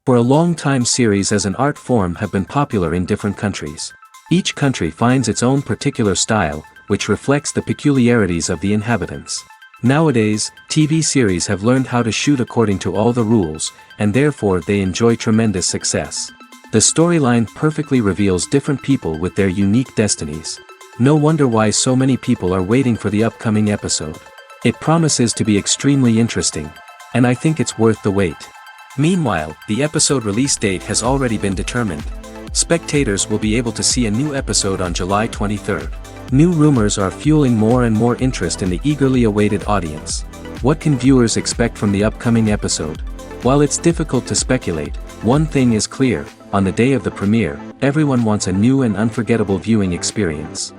For a long time series as an art form have been popular in different countries. Each country finds its own particular style, which reflects the peculiarities of the inhabitants. Nowadays, TV series have learned how to shoot according to all the rules, and therefore they enjoy tremendous success. The storyline perfectly reveals different people with their unique destinies. No wonder why so many people are waiting for the upcoming episode. It promises to be extremely interesting, and I think it's worth the wait. Meanwhile, the episode release date has already been determined. Spectators will be able to see a new episode on July 23rd. New rumors are fueling more and more interest in the eagerly awaited audience. What can viewers expect from the upcoming episode? While it's difficult to speculate, one thing is clear: on the day of the premiere, everyone wants a new and unforgettable viewing experience.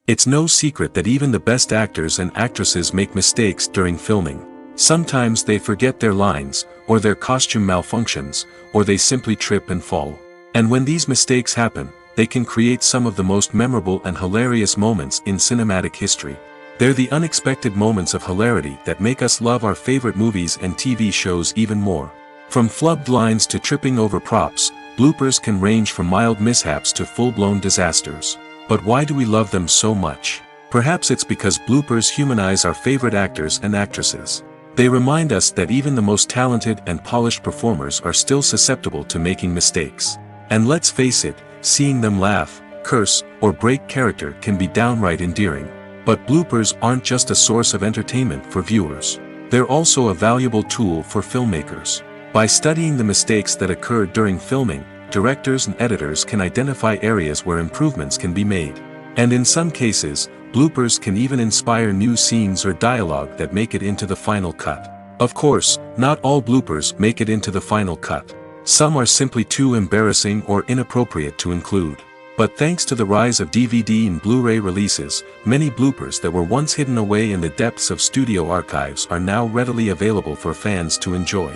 It's no secret that even the best actors and actresses make mistakes during filming. Sometimes they forget their lines, or their costume malfunctions, or they simply trip and fall. And when these mistakes happen, they can create some of the most memorable and hilarious moments in cinematic history. They're the unexpected moments of hilarity that make us love our favorite movies and TV shows even more. From flubbed lines to tripping over props, bloopers can range from mild mishaps to full-blown disasters. But why do we love them so much? Perhaps it's because bloopers humanize our favorite actors and actresses. They remind us that even the most talented and polished performers are still susceptible to making mistakes. And let's face it, seeing them laugh, curse, or break character can be downright endearing. But bloopers aren't just a source of entertainment for viewers. They're also a valuable tool for filmmakers. By studying the mistakes that occurred during filming, directors and editors can identify areas where improvements can be made. And in some cases, bloopers can even inspire new scenes or dialogue that make it into the final cut. Of course, not all bloopers make it into the final cut. Some are simply too embarrassing or inappropriate to include. But thanks to the rise of DVD and Blu-ray releases, many bloopers that were once hidden away in the depths of studio archives are now readily available for fans to enjoy.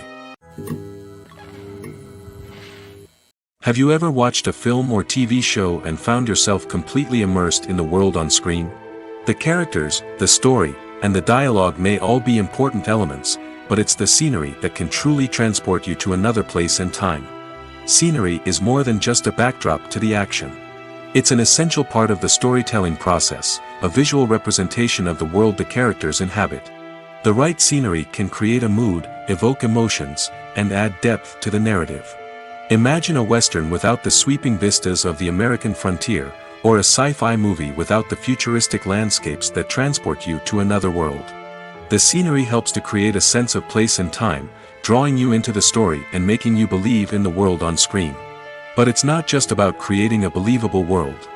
Have you ever watched a film or TV show and found yourself completely immersed in the world on screen? The characters, the story, and the dialogue may all be important elements, but it's the scenery that can truly transport you to another place and time. Scenery is more than just a backdrop to the action. It's an essential part of the storytelling process, a visual representation of the world the characters inhabit. The right scenery can create a mood, evoke emotions, and add depth to the narrative. Imagine a Western without the sweeping vistas of the American frontier, or a sci-fi movie without the futuristic landscapes that transport you to another world. The scenery helps to create a sense of place and time, drawing you into the story and making you believe in the world on screen. But it's not just about creating a believable world.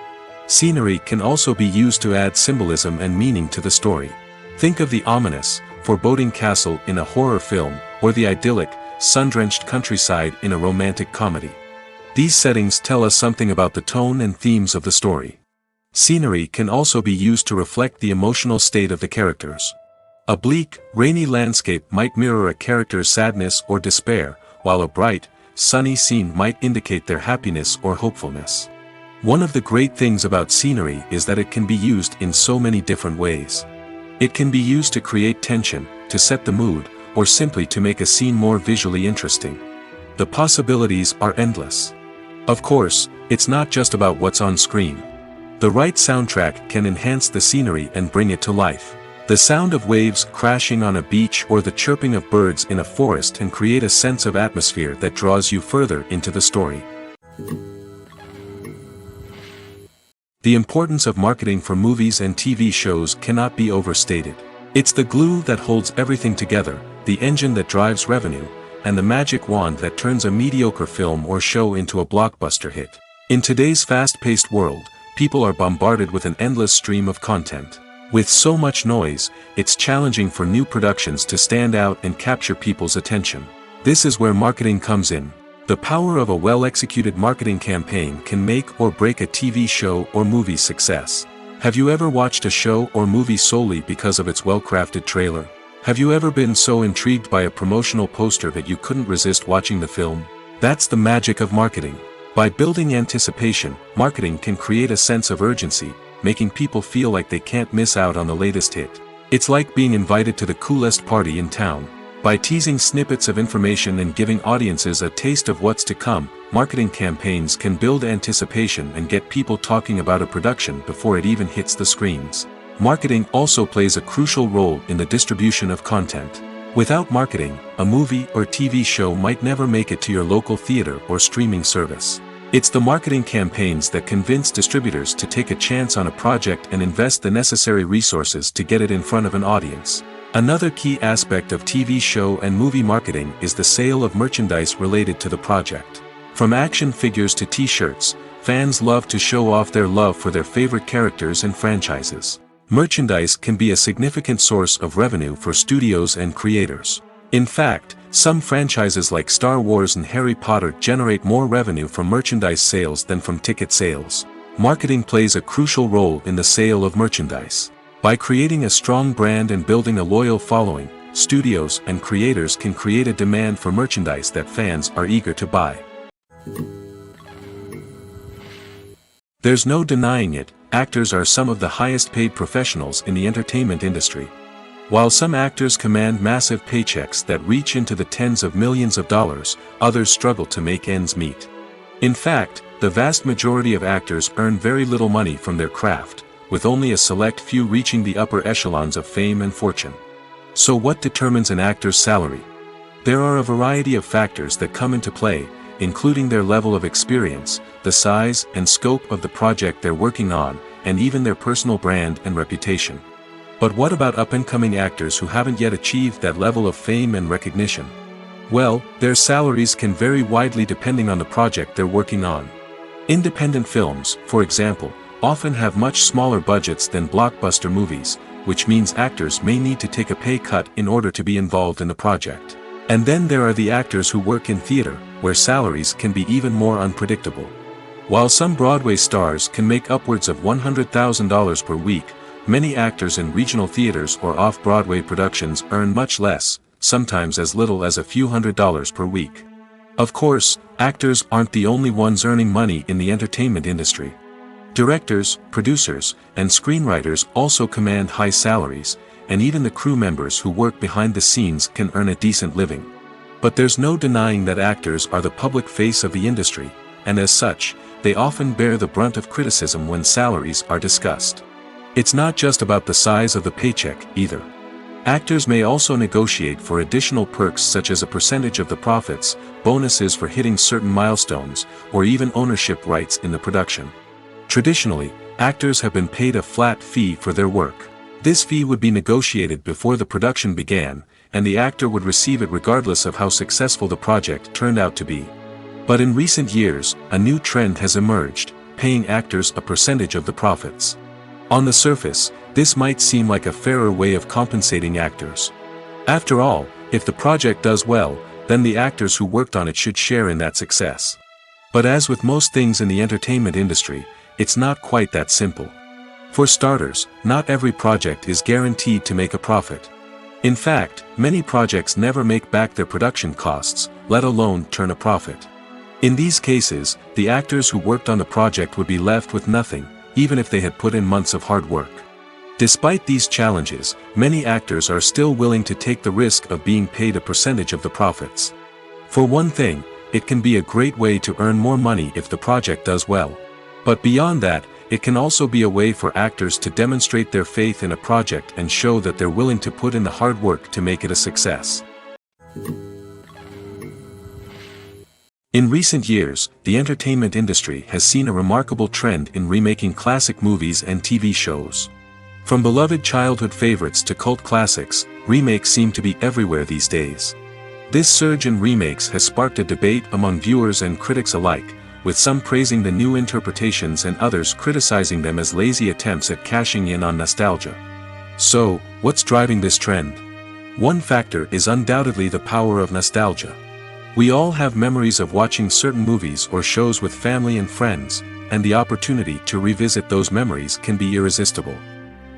Scenery can also be used to add symbolism and meaning to the story. Think of the ominous, foreboding castle in a horror film, or the idyllic, sun-drenched countryside in a romantic comedy. These settings tell us something about the tone and themes of the story. Scenery can also be used to reflect the emotional state of the characters. A bleak, rainy landscape might mirror a character's sadness or despair, while a bright, sunny scene might indicate their happiness or hopefulness. One of the great things about scenery is that it can be used in so many different ways. It can be used to create tension, to set the mood, or simply to make a scene more visually interesting. The possibilities are endless. Of course, it's not just about what's on screen. The right soundtrack can enhance the scenery and bring it to life. The sound of waves crashing on a beach or the chirping of birds in a forest can create a sense of atmosphere that draws you further into the story. The importance of marketing for movies and TV shows cannot be overstated. It's the glue that holds everything together, the engine that drives revenue, and the magic wand that turns a mediocre film or show into a blockbuster hit. In today's fast-paced world, people are bombarded with an endless stream of content. With so much noise, it's challenging for new productions to stand out and capture people's attention. This is where marketing comes in. The power of a well-executed marketing campaign can make or break a TV show or movie's success. Have you ever watched a show or movie solely because of its well-crafted trailer? Have you ever been so intrigued by a promotional poster that you couldn't resist watching the film? That's the magic of marketing. By building anticipation, marketing can create a sense of urgency, making people feel like they can't miss out on the latest hit. It's like being invited to the coolest party in town. By teasing snippets of information and giving audiences a taste of what's to come, marketing campaigns can build anticipation and get people talking about a production before it even hits the screens. Marketing also plays a crucial role in the distribution of content. Without marketing, a movie or TV show might never make it to your local theater or streaming service. It's the marketing campaigns that convince distributors to take a chance on a project and invest the necessary resources to get it in front of an audience. Another key aspect of TV show and movie marketing is the sale of merchandise related to the project. From action figures to t-shirts, fans love to show off their love for their favorite characters and franchises. Merchandise can be a significant source of revenue for studios and creators. In fact, some franchises like Star Wars and Harry Potter generate more revenue from merchandise sales than from ticket sales. Marketing plays a crucial role in the sale of merchandise. By creating a strong brand and building a loyal following, studios and creators can create a demand for merchandise that fans are eager to buy. There's no denying it, actors are some of the highest paid professionals in the entertainment industry. While some actors command massive paychecks that reach into the tens of millions of dollars, others struggle to make ends meet. In fact, the vast majority of actors earn very little money from their craft, with only a select few reaching the upper echelons of fame and fortune. So what determines an actor's salary? There are a variety of factors that come into play, including their level of experience, the size and scope of the project they're working on, and even their personal brand and reputation. But what about up-and-coming actors who haven't yet achieved that level of fame and recognition? Well, their salaries can vary widely depending on the project they're working on. Independent films, for example, often have much smaller budgets than blockbuster movies, which means actors may need to take a pay cut in order to be involved in the project. And then there are the actors who work in theater, where salaries can be even more unpredictable. While some Broadway stars can make upwards of $100,000 per week, many actors in regional theaters or off-Broadway productions earn much less, sometimes as little as a few $100s per week. Of course, actors aren't the only ones earning money in the entertainment industry. Directors, producers, and screenwriters also command high salaries, and even the crew members who work behind the scenes can earn a decent living. But there's no denying that actors are the public face of the industry, and as such, they often bear the brunt of criticism when salaries are discussed. It's not just about the size of the paycheck, either. Actors may also negotiate for additional perks such as a percentage of the profits, bonuses for hitting certain milestones, or even ownership rights in the production. Traditionally, actors have been paid a flat fee for their work. This fee would be negotiated before the production began, and the actor would receive it regardless of how successful the project turned out to be. But in recent years, a new trend has emerged, paying actors a percentage of the profits. On the surface, this might seem like a fairer way of compensating actors. After all, if the project does well, then the actors who worked on it should share in that success. But as with most things in the entertainment industry, it's not quite that simple. For starters, not every project is guaranteed to make a profit. In fact, many projects never make back their production costs, let alone turn a profit. In these cases, the actors who worked on the project would be left with nothing, even if they had put in months of hard work. Despite these challenges, many actors are still willing to take the risk of being paid a percentage of the profits. For one thing, it can be a great way to earn more money if the project does well. But beyond that, it can also be a way for actors to demonstrate their faith in a project and show that they're willing to put in the hard work to make it a success. In recent years, the entertainment industry has seen a remarkable trend in remaking classic movies and TV shows. From beloved childhood favorites to cult classics, remakes seem to be everywhere these days. This surge in remakes has sparked a debate among viewers and critics alike, with some praising the new interpretations and others criticizing them as lazy attempts at cashing in on nostalgia. So, what's driving this trend? One factor is undoubtedly the power of nostalgia. We all have memories of watching certain movies or shows with family and friends, and the opportunity to revisit those memories can be irresistible.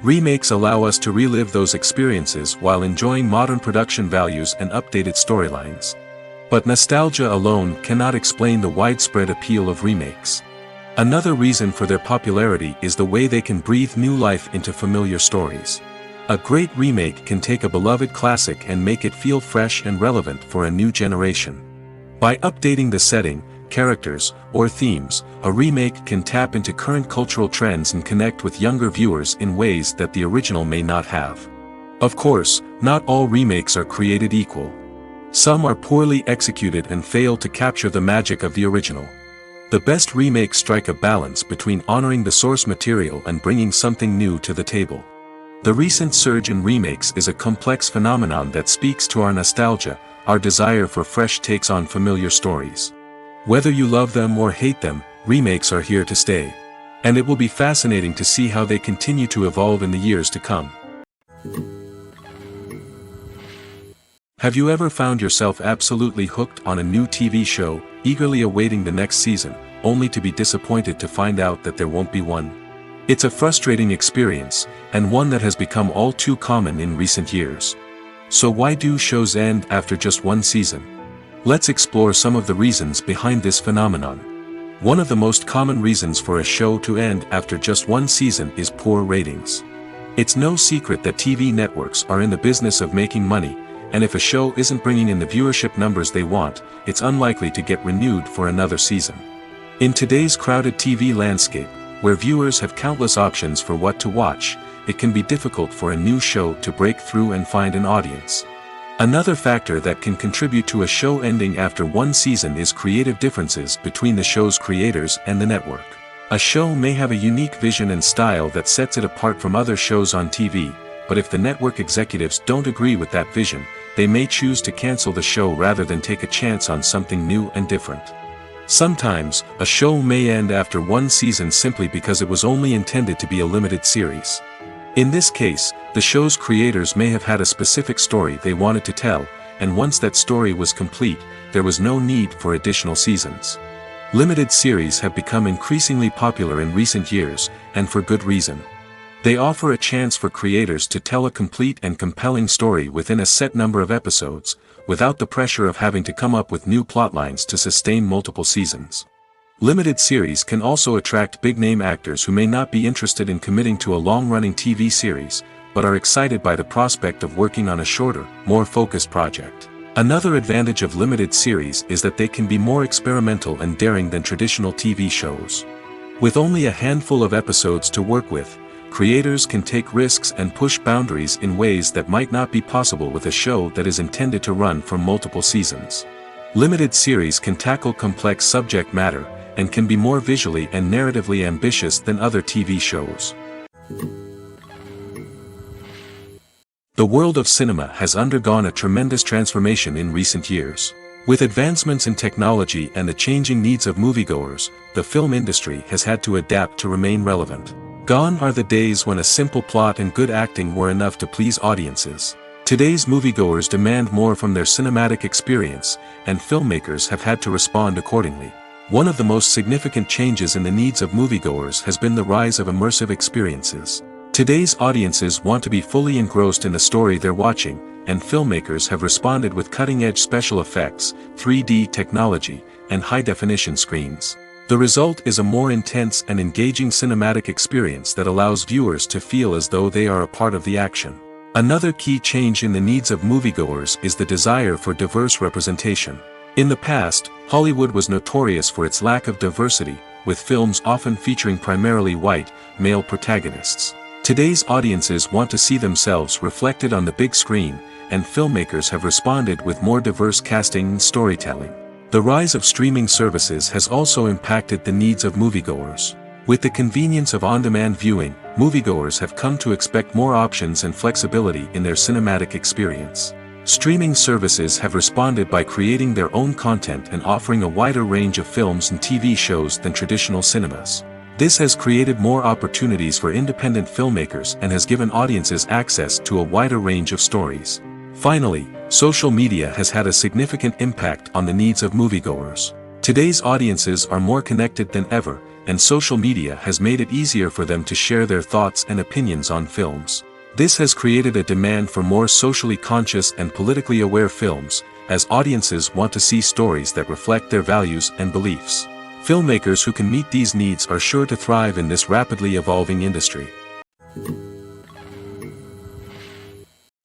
Remakes allow us to relive those experiences while enjoying modern production values and updated storylines. But nostalgia alone cannot explain the widespread appeal of remakes. Another reason for their popularity is the way they can breathe new life into familiar stories. A great remake can take a beloved classic and make it feel fresh and relevant for a new generation. By updating the setting, characters, or themes, a remake can tap into current cultural trends and connect with younger viewers in ways that the original may not have. Of course, not all remakes are created equal. Some are poorly executed and fail to capture the magic of the original. The best remakes strike a balance between honoring the source material and bringing something new to the table. The recent surge in remakes is a complex phenomenon that speaks to our nostalgia, our desire for fresh takes on familiar stories. Whether you love them or hate them, remakes are here to stay. And it will be fascinating to see how they continue to evolve in the years to come. Have you ever found yourself absolutely hooked on a new TV show, eagerly awaiting the next season, only to be disappointed to find out that there won't be one? It's a frustrating experience, and one that has become all too common in recent years. So why do shows end after just one season? Let's explore some of the reasons behind this phenomenon. One of the most common reasons for a show to end after just one season is poor ratings. It's no secret that TV networks are in the business of making money, and if a show isn't bringing in the viewership numbers they want, it's unlikely to get renewed for another season. In today's crowded TV landscape, where viewers have countless options for what to watch, it can be difficult for a new show to break through and find an audience. Another factor that can contribute to a show ending after one season is creative differences between the show's creators and the network. A show may have a unique vision and style that sets it apart from other shows on TV, but if the network executives don't agree with that vision, they may choose to cancel the show rather than take a chance on something new and different. Sometimes, a show may end after one season simply because it was only intended to be a limited series. In this case, the show's creators may have had a specific story they wanted to tell, and once that story was complete, there was no need for additional seasons. Limited series have become increasingly popular in recent years, and for good reason. They offer a chance for creators to tell a complete and compelling story within a set number of episodes, without the pressure of having to come up with new plotlines to sustain multiple seasons. Limited series can also attract big-name actors who may not be interested in committing to a long-running TV series, but are excited by the prospect of working on a shorter, more focused project. Another advantage of limited series is that they can be more experimental and daring than traditional TV shows. With only a handful of episodes to work with, creators can take risks and push boundaries in ways that might not be possible with a show that is intended to run for multiple seasons. Limited series can tackle complex subject matter, and can be more visually and narratively ambitious than other TV shows. The world of cinema has undergone a tremendous transformation in recent years. With advancements in technology and the changing needs of moviegoers, the film industry has had to adapt to remain relevant. Gone are the days when a simple plot and good acting were enough to please audiences. Today's moviegoers demand more from their cinematic experience, and filmmakers have had to respond accordingly. One of the most significant changes in the needs of moviegoers has been the rise of immersive experiences. Today's audiences want to be fully engrossed in the story they're watching, and filmmakers have responded with cutting-edge special effects, 3D technology, and high-definition screens. The result is a more intense and engaging cinematic experience that allows viewers to feel as though they are a part of the action. Another key change in the needs of moviegoers is the desire for diverse representation. In the past, Hollywood was notorious for its lack of diversity, with films often featuring primarily white, male protagonists. Today's audiences want to see themselves reflected on the big screen, and filmmakers have responded with more diverse casting and storytelling. The rise of streaming services has also impacted the needs of moviegoers. With the convenience of on-demand viewing, moviegoers have come to expect more options and flexibility in their cinematic experience. Streaming services have responded by creating their own content and offering a wider range of films and TV shows than traditional cinemas. This has created more opportunities for independent filmmakers and has given audiences access to a wider range of stories. Finally, social media has had a significant impact on the needs of moviegoers. Today's audiences are more connected than ever, and social media has made it easier for them to share their thoughts and opinions on films. This has created a demand for more socially conscious and politically aware films, as audiences want to see stories that reflect their values and beliefs. Filmmakers who can meet these needs are sure to thrive in this rapidly evolving industry.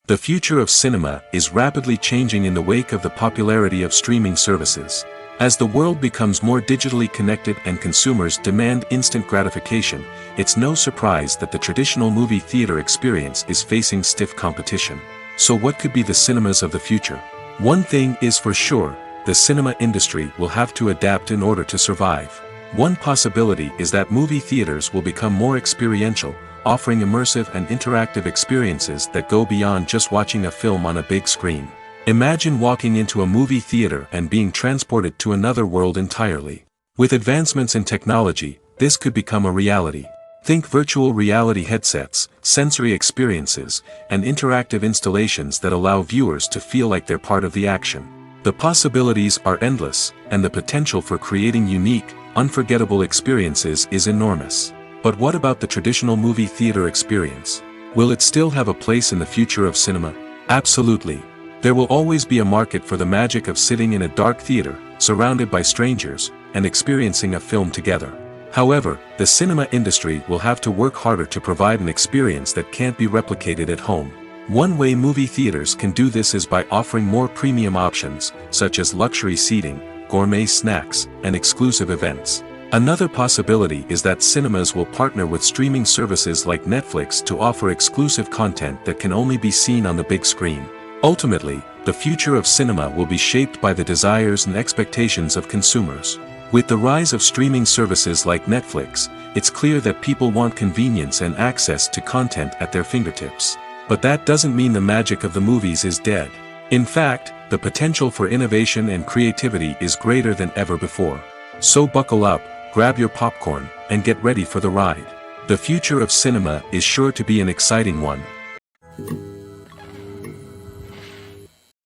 The future of cinema is rapidly changing in the wake of the popularity of streaming services. As the world becomes more digitally connected and consumers demand instant gratification, it's no surprise that the traditional movie theater experience is facing stiff competition. So what could be the cinemas of the future? One thing is for sure, the cinema industry will have to adapt in order to survive. One possibility is that movie theaters will become more experiential, offering immersive and interactive experiences that go beyond just watching a film on a big screen. Imagine walking into a movie theater and being transported to another world entirely. With advancements in technology, this could become a reality. Think virtual reality headsets, sensory experiences, and interactive installations that allow viewers to feel like they're part of the action. The possibilities are endless, and the potential for creating unique, unforgettable experiences is enormous. But what about the traditional movie theater experience? Will it still have a place in the future of cinema? Absolutely. There will always be a market for the magic of sitting in a dark theater, surrounded by strangers, and experiencing a film together. However, the cinema industry will have to work harder to provide an experience that can't be replicated at home. One way movie theaters can do this is by offering more premium options, such as luxury seating, gourmet snacks, and exclusive events. Another possibility is that cinemas will partner with streaming services like Netflix to offer exclusive content that can only be seen on the big screen. Ultimately, the future of cinema will be shaped by the desires and expectations of consumers. With the rise of streaming services like Netflix, it's clear that people want convenience and access to content at their fingertips. But that doesn't mean the magic of the movies is dead. In fact, the potential for innovation and creativity is greater than ever before. So buckle up, grab your popcorn, and get ready for the ride. The future of cinema is sure to be an exciting one.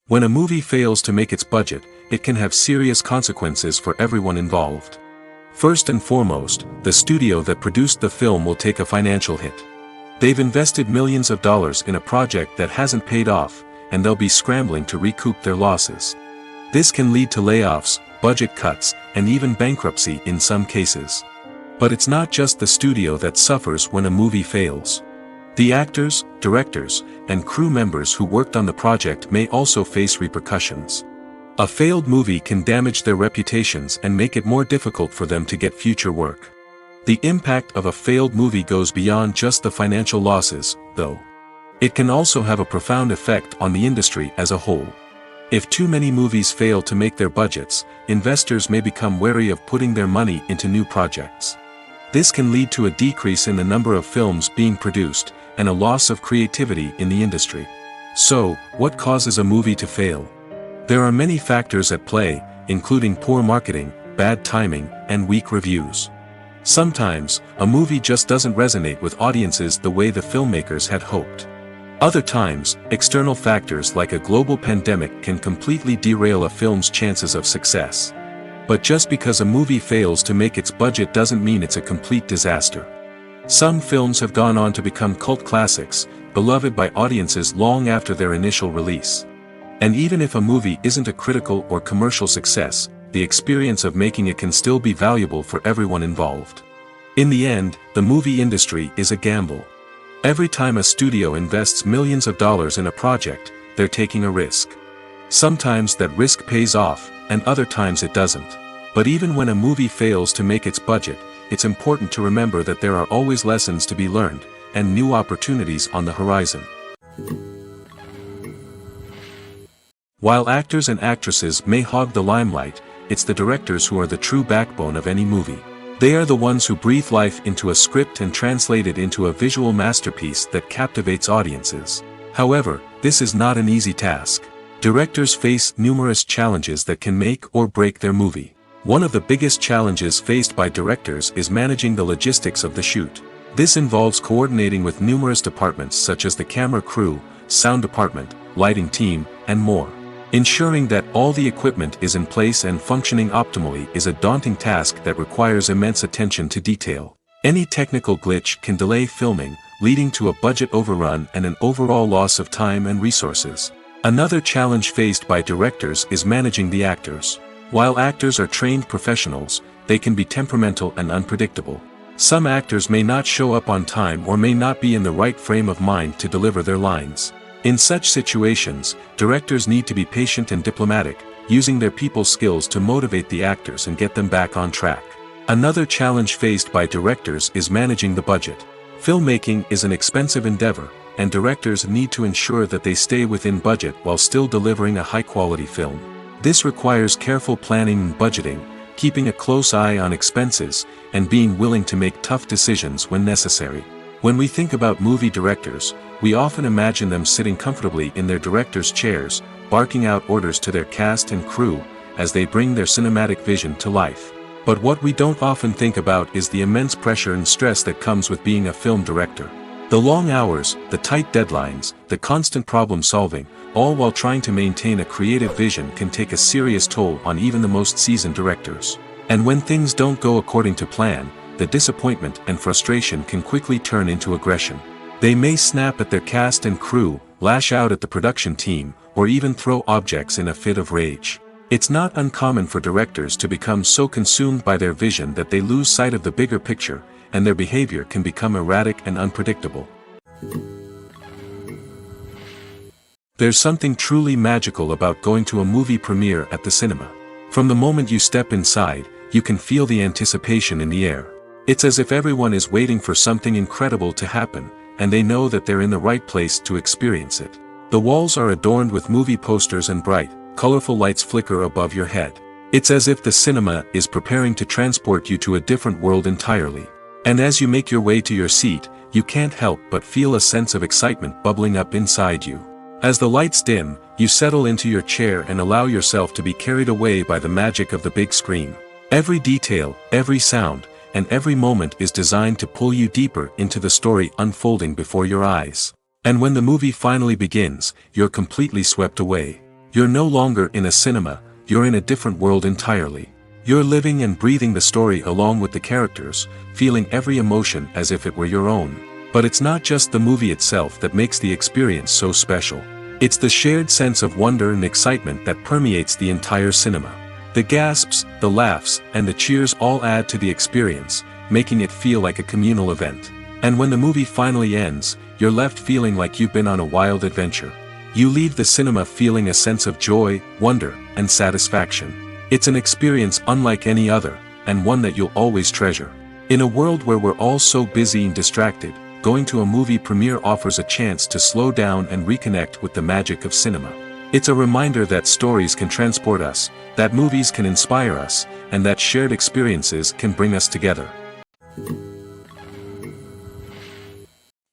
When a movie fails to make its budget, it can have serious consequences for everyone involved. First and foremost, the studio that produced the film will take a financial hit. They've invested millions of dollars in a project that hasn't paid off, and they'll be scrambling to recoup their losses. This can lead to layoffs, budget cuts, and even bankruptcy in some cases. But it's not just the studio that suffers when a movie fails. The actors, directors, and crew members who worked on the project may also face repercussions. A failed movie can damage their reputations and make it more difficult for them to get future work. The impact of a failed movie goes beyond just the financial losses, though. It can also have a profound effect on the industry as a whole. If too many movies fail to make their budgets, investors may become wary of putting their money into new projects. This can lead to a decrease in the number of films being produced, and a loss of creativity in the industry. So, what causes a movie to fail? There are many factors at play, including poor marketing, bad timing, and weak reviews. Sometimes, a movie just doesn't resonate with audiences the way the filmmakers had hoped. Other times, external factors like a global pandemic can completely derail a film's chances of success. But just because a movie fails to make its budget doesn't mean it's a complete disaster. Some films have gone on to become cult classics, beloved by audiences long after their initial release. And even if a movie isn't a critical or commercial success, the experience of making it can still be valuable for everyone involved. In the end, the movie industry is a gamble. Every time a studio invests millions of dollars in a project, they're taking a risk. Sometimes that risk pays off, and other times it doesn't. But even when a movie fails to make its budget, it's important to remember that there are always lessons to be learned, and new opportunities on the horizon. While actors and actresses may hog the limelight, it's the directors who are the true backbone of any movie. They are the ones who breathe life into a script and translate it into a visual masterpiece that captivates audiences. However, this is not an easy task. Directors face numerous challenges that can make or break their movie. One of the biggest challenges faced by directors is managing the logistics of the shoot. This involves coordinating with numerous departments such as the camera crew, sound department, lighting team, and more. Ensuring that all the equipment is in place and functioning optimally is a daunting task that requires immense attention to detail. Any technical glitch can delay filming, leading to a budget overrun and an overall loss of time and resources. Another challenge faced by directors is managing the actors. While actors are trained professionals, they can be temperamental and unpredictable. Some actors may not show up on time or may not be in the right frame of mind to deliver their lines. In such situations, directors need to be patient and diplomatic, using their people skills to motivate the actors and get them back on track. Another challenge faced by directors is managing the budget. Filmmaking is an expensive endeavor, and directors need to ensure that they stay within budget while still delivering a high-quality film. This requires careful planning and budgeting, keeping a close eye on expenses, and being willing to make tough decisions when necessary. When we think about movie directors, we often imagine them sitting comfortably in their director's chairs, barking out orders to their cast and crew, as they bring their cinematic vision to life. But what we don't often think about is the immense pressure and stress that comes with being a film director. The long hours, the tight deadlines, the constant problem solving, all while trying to maintain a creative vision can take a serious toll on even the most seasoned directors. And when things don't go according to plan, the disappointment and frustration can quickly turn into aggression. They may snap at their cast and crew, lash out at the production team, or even throw objects in a fit of rage. It's not uncommon for directors to become so consumed by their vision that they lose sight of the bigger picture, and their behavior can become erratic and unpredictable. There's something truly magical about going to a movie premiere at the cinema. From the moment you step inside, you can feel the anticipation in the air. It's as if everyone is waiting for something incredible to happen, and they know that they're in the right place to experience it. The walls are adorned with movie posters and bright, colorful lights flicker above your head. It's as if the cinema is preparing to transport you to a different world entirely. And as you make your way to your seat, you can't help but feel a sense of excitement bubbling up inside you. As the lights dim, you settle into your chair and allow yourself to be carried away by the magic of the big screen. Every detail, every sound, and every moment is designed to pull you deeper into the story unfolding before your eyes. And when the movie finally begins, you're completely swept away. You're no longer in a cinema, you're in a different world entirely. You're living and breathing the story along with the characters, feeling every emotion as if it were your own. But it's not just the movie itself that makes the experience so special. It's the shared sense of wonder and excitement that permeates the entire cinema. The gasps, the laughs, and the cheers all add to the experience, making it feel like a communal event. And when the movie finally ends, you're left feeling like you've been on a wild adventure. You leave the cinema feeling a sense of joy, wonder, and satisfaction. It's an experience unlike any other, and one that you'll always treasure. In a world where we're all so busy and distracted, going to a movie premiere offers a chance to slow down and reconnect with the magic of cinema. It's a reminder that stories can transport us, that movies can inspire us, and that shared experiences can bring us together.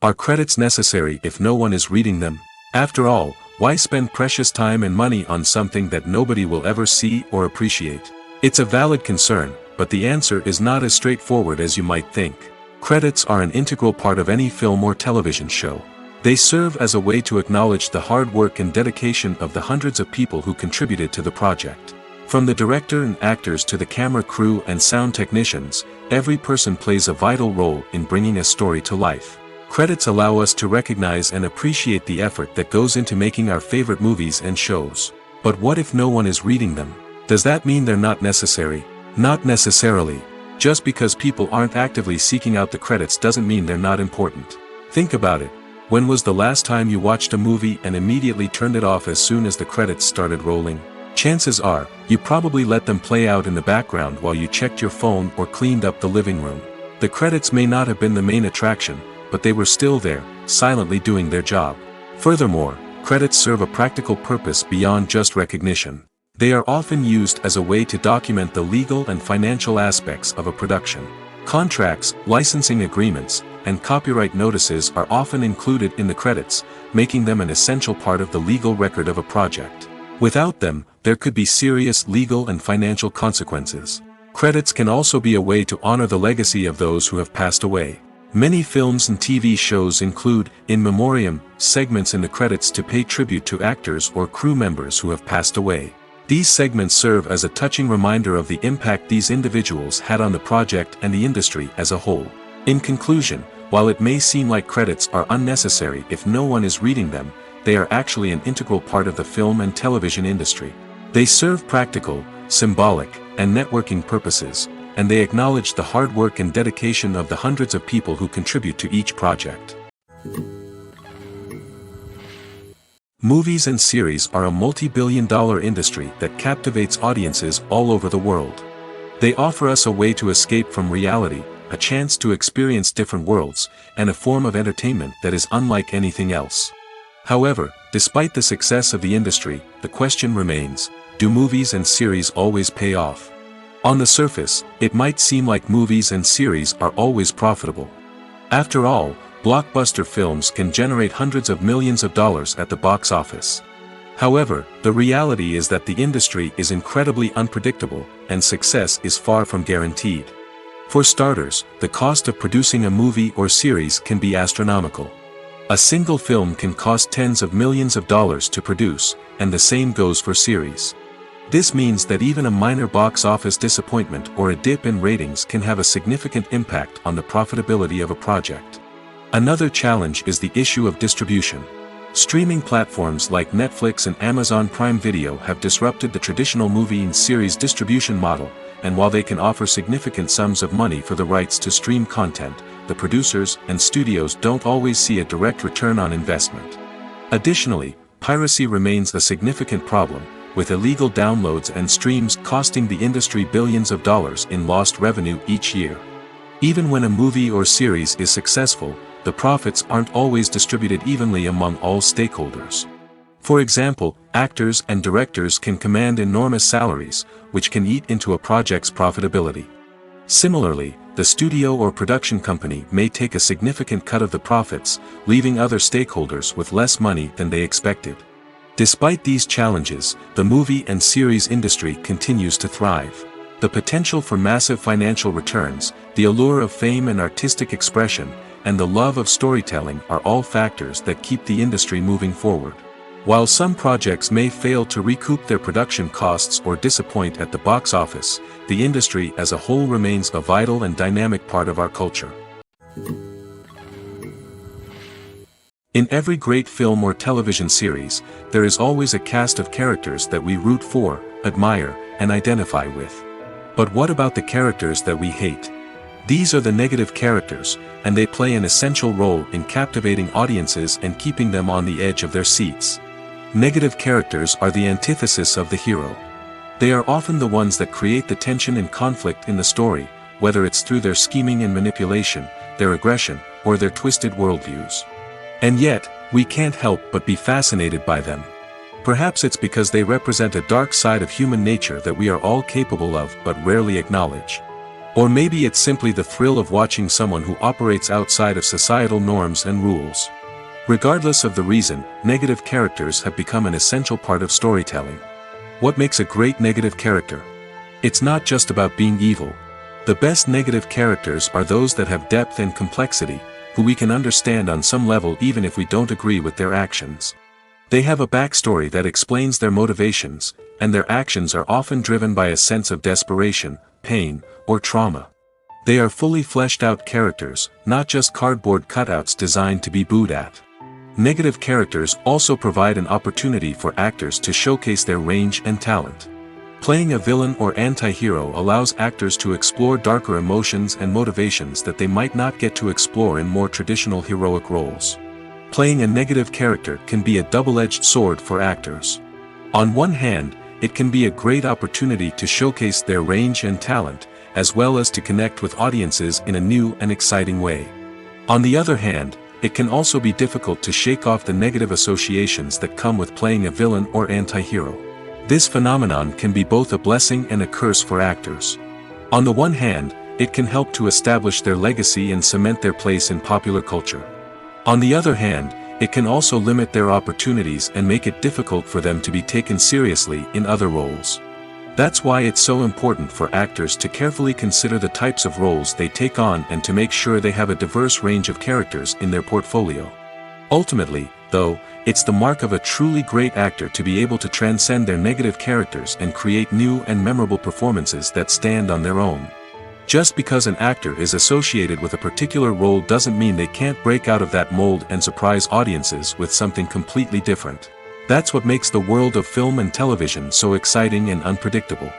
Are credits necessary if no one is reading them? After all, why spend precious time and money on something that nobody will ever see or appreciate? It's a valid concern, but the answer is not as straightforward as you might think. Credits are an integral part of any film or television show. They serve as a way to acknowledge the hard work and dedication of the hundreds of people who contributed to the project. From the director and actors to the camera crew and sound technicians, every person plays a vital role in bringing a story to life. Credits allow us to recognize and appreciate the effort that goes into making our favorite movies and shows. But what if no one is reading them? Does that mean they're not necessary? Not necessarily. Just because people aren't actively seeking out the credits doesn't mean they're not important. Think about it. When was the last time you watched a movie and immediately turned it off as soon as the credits started rolling? Chances are, you probably let them play out in the background while you checked your phone or cleaned up the living room. The credits may not have been the main attraction, but they were still there, silently doing their job. Furthermore, credits serve a practical purpose beyond just recognition. They are often used as a way to document the legal and financial aspects of a production. Contracts, licensing agreements, and copyright notices are often included in the credits, making them an essential part of the legal record of a project. Without them, there could be serious legal and financial consequences. Credits can also be a way to honor the legacy of those who have passed away. Many films and TV shows include, in memoriam, segments in the credits to pay tribute to actors or crew members who have passed away. These segments serve as a touching reminder of the impact these individuals had on the project and the industry as a whole. In conclusion, while it may seem like credits are unnecessary if no one is reading them, they are actually an integral part of the film and television industry. They serve practical, symbolic, and networking purposes, and they acknowledge the hard work and dedication of the hundreds of people who contribute to each project. Movies and series are a multi-billion-dollar industry that captivates audiences all over the world. They offer us a way to escape from reality, a chance to experience different worlds, and a form of entertainment that is unlike anything else. However, despite the success of the industry, the question remains, do movies and series always pay off? On the surface, it might seem like movies and series are always profitable. After all, blockbuster films can generate hundreds of millions of dollars at the box office. However, the reality is that the industry is incredibly unpredictable, and success is far from guaranteed. For starters, the cost of producing a movie or series can be astronomical. A single film can cost tens of millions of dollars to produce, and the same goes for series. This means that even a minor box office disappointment or a dip in ratings can have a significant impact on the profitability of a project. Another challenge is the issue of distribution. Streaming platforms like Netflix and Amazon Prime Video have disrupted the traditional movie and series distribution model, and while they can offer significant sums of money for the rights to stream content, the producers and studios don't always see a direct return on investment. Additionally, piracy remains a significant problem, with illegal downloads and streams costing the industry billions of dollars in lost revenue each year. Even when a movie or series is successful, the profits aren't always distributed evenly among all stakeholders. For example, actors and directors can command enormous salaries, which can eat into a project's profitability. Similarly, the studio or production company may take a significant cut of the profits, leaving other stakeholders with less money than they expected. Despite these challenges, the movie and series industry continues to thrive. The potential for massive financial returns, the allure of fame and artistic expression, and the love of storytelling are all factors that keep the industry moving forward. While some projects may fail to recoup their production costs or disappoint at the box office, the industry as a whole remains a vital and dynamic part of our culture. In every great film or television series, there is always a cast of characters that we root for, admire, and identify with. But what about the characters that we hate? These are the negative characters, and they play an essential role in captivating audiences and keeping them on the edge of their seats. Negative characters are the antithesis of the hero. They are often the ones that create the tension and conflict in the story, whether it's through their scheming and manipulation, their aggression, or their twisted worldviews. And yet, we can't help but be fascinated by them. Perhaps it's because they represent a dark side of human nature that we are all capable of but rarely acknowledge. Or maybe it's simply the thrill of watching someone who operates outside of societal norms and rules. Regardless of the reason, negative characters have become an essential part of storytelling. What makes a great negative character? It's not just about being evil. The best negative characters are those that have depth and complexity, who we can understand on some level even if we don't agree with their actions. They have a backstory that explains their motivations, and their actions are often driven by a sense of desperation, pain, or trauma. They are fully fleshed out characters, not just cardboard cutouts designed to be booed at. Negative characters also provide an opportunity for actors to showcase their range and talent. Playing a villain or anti-hero allows actors to explore darker emotions and motivations that they might not get to explore in more traditional heroic roles. Playing a negative character can be a double-edged sword for actors. On one hand, it can be a great opportunity to showcase their range and talent, as well as to connect with audiences in a new and exciting way. On the other hand, it can also be difficult to shake off the negative associations that come with playing a villain or anti-hero. This phenomenon can be both a blessing and a curse for actors. On the one hand, it can help to establish their legacy and cement their place in popular culture. On the other hand, it can also limit their opportunities and make it difficult for them to be taken seriously in other roles. That's why it's so important for actors to carefully consider the types of roles they take on and to make sure they have a diverse range of characters in their portfolio. Ultimately, though, it's the mark of a truly great actor to be able to transcend their negative characters and create new and memorable performances that stand on their own. Just because an actor is associated with a particular role doesn't mean they can't break out of that mold and surprise audiences with something completely different. That's what makes the world of film and television so exciting and unpredictable.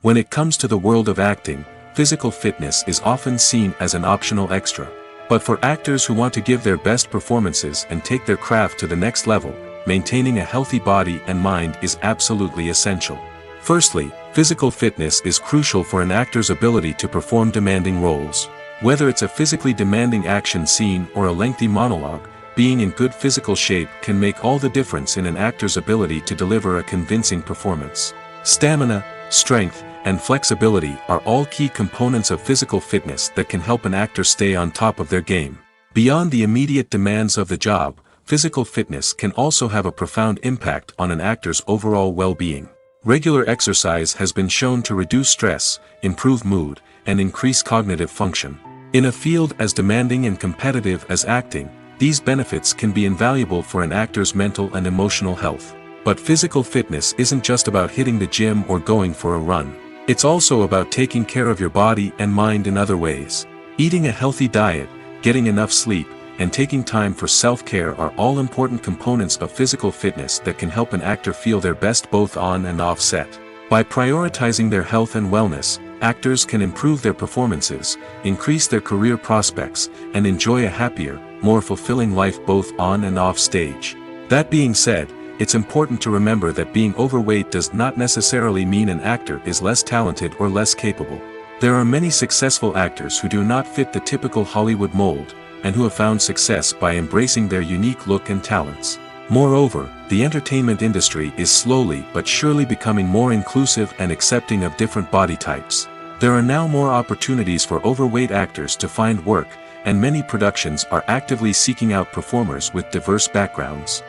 When it comes to the world of acting, physical fitness is often seen as an optional extra. But for actors who want to give their best performances and take their craft to the next level, maintaining a healthy body and mind is absolutely essential. Firstly, physical fitness is crucial for an actor's ability to perform demanding roles. Whether it's a physically demanding action scene or a lengthy monologue, being in good physical shape can make all the difference in an actor's ability to deliver a convincing performance. Stamina, strength, and flexibility are all key components of physical fitness that can help an actor stay on top of their game. Beyond the immediate demands of the job, physical fitness can also have a profound impact on an actor's overall well-being. Regular exercise has been shown to reduce stress, improve mood, and increase cognitive function. In a field as demanding and competitive as acting, these benefits can be invaluable for an actor's mental and emotional health. But physical fitness isn't just about hitting the gym or going for a run. It's also about taking care of your body and mind in other ways. Eating a healthy diet, getting enough sleep, and taking time for self-care are all important components of physical fitness that can help an actor feel their best both on and off set. By prioritizing their health and wellness, actors can improve their performances, increase their career prospects, and enjoy a happier, more fulfilling life both on and off stage. That being said, it's important to remember that being overweight does not necessarily mean an actor is less talented or less capable. There are many successful actors who do not fit the typical Hollywood mold, and who have found success by embracing their unique look and talents. Moreover, the entertainment industry is slowly but surely becoming more inclusive and accepting of different body types. There are now more opportunities for overweight actors to find work, and many productions are actively seeking out performers with diverse backgrounds.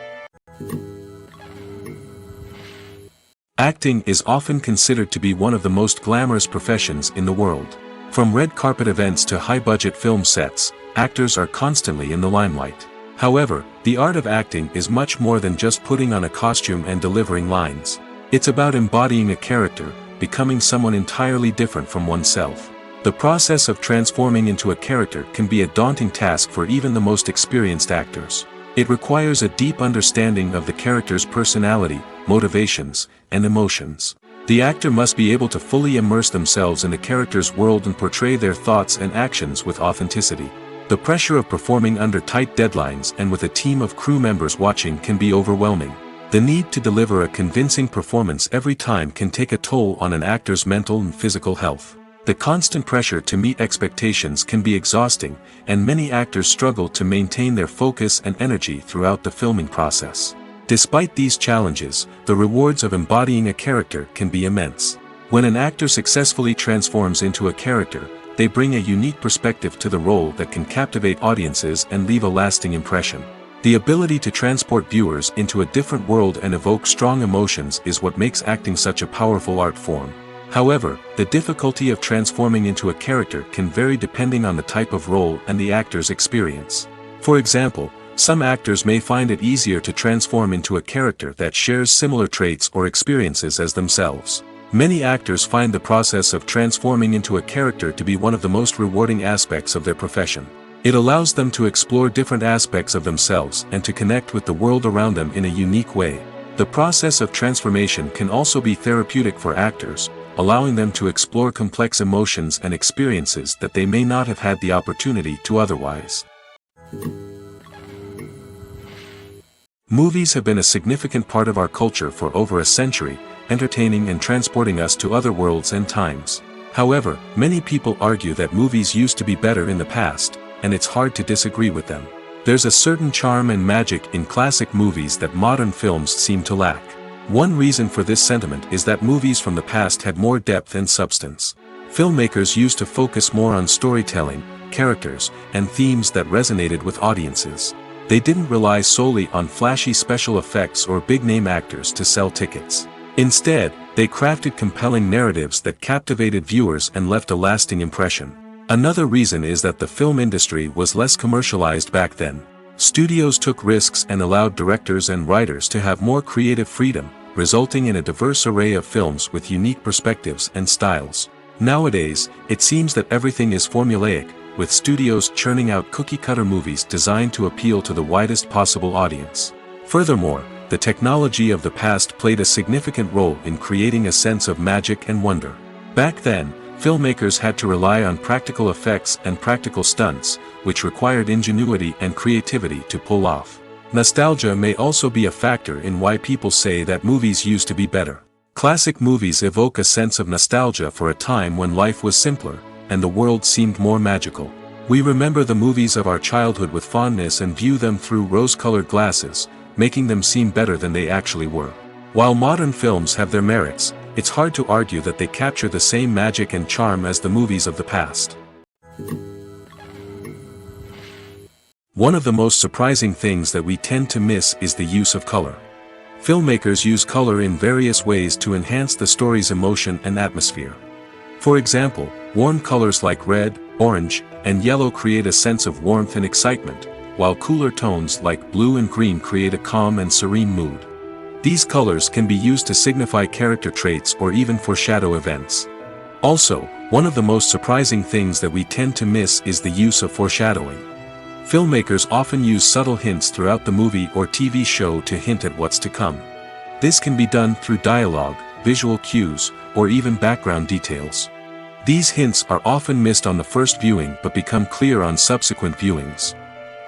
Acting is often considered to be one of the most glamorous professions in the world. From red carpet events to high-budget film sets, actors are constantly in the limelight. However, the art of acting is much more than just putting on a costume and delivering lines. It's about embodying a character, becoming someone entirely different from oneself. The process of transforming into a character can be a daunting task for even the most experienced actors. It requires a deep understanding of the character's personality, motivations, and emotions. The actor must be able to fully immerse themselves in the character's world and portray their thoughts and actions with authenticity. The pressure of performing under tight deadlines and with a team of crew members watching can be overwhelming. The need to deliver a convincing performance every time can take a toll on an actor's mental and physical health. The constant pressure to meet expectations can be exhausting, and many actors struggle to maintain their focus and energy throughout the filming process. Despite these challenges, the rewards of embodying a character can be immense. When an actor successfully transforms into a character, they bring a unique perspective to the role that can captivate audiences and leave a lasting impression. The ability to transport viewers into a different world and evoke strong emotions is what makes acting such a powerful art form. However, the difficulty of transforming into a character can vary depending on the type of role and the actor's experience. For example, some actors may find it easier to transform into a character that shares similar traits or experiences as themselves. Many actors find the process of transforming into a character to be one of the most rewarding aspects of their profession. It allows them to explore different aspects of themselves and to connect with the world around them in a unique way. The process of transformation can also be therapeutic for actors, allowing them to explore complex emotions and experiences that they may not have had the opportunity to otherwise. Movies have been a significant part of our culture for over a century, entertaining and transporting us to other worlds and times. However, many people argue that movies used to be better in the past, and it's hard to disagree with them. There's a certain charm and magic in classic movies that modern films seem to lack. One reason for this sentiment is that movies from the past had more depth and substance. Filmmakers used to focus more on storytelling, characters, and themes that resonated with audiences. They didn't rely solely on flashy special effects or big-name actors to sell tickets. Instead, they crafted compelling narratives that captivated viewers and left a lasting impression. Another reason is that the film industry was less commercialized back then. Studios took risks and allowed directors and writers to have more creative freedom, resulting in a diverse array of films with unique perspectives and styles. Nowadays, it seems that everything is formulaic, with studios churning out cookie-cutter movies designed to appeal to the widest possible audience. Furthermore, the technology of the past played a significant role in creating a sense of magic and wonder. Back then, filmmakers had to rely on practical effects and practical stunts, which required ingenuity and creativity to pull off. Nostalgia may also be a factor in why people say that movies used to be better. Classic movies evoke a sense of nostalgia for a time when life was simpler, and the world seemed more magical. We remember the movies of our childhood with fondness and view them through rose-colored glasses, making them seem better than they actually were. While modern films have their merits, it's hard to argue that they capture the same magic and charm as the movies of the past. One of the most surprising things that we tend to miss is the use of color. Filmmakers use color in various ways to enhance the story's emotion and atmosphere. For example, warm colors like red, orange, and yellow create a sense of warmth and excitement, while cooler tones like blue and green create a calm and serene mood. These colors can be used to signify character traits or even foreshadow events. Also, one of the most surprising things that we tend to miss is the use of foreshadowing. Filmmakers often use subtle hints throughout the movie or TV show to hint at what's to come. This can be done through dialogue, visual cues, or even background details. These hints are often missed on the first viewing but become clear on subsequent viewings.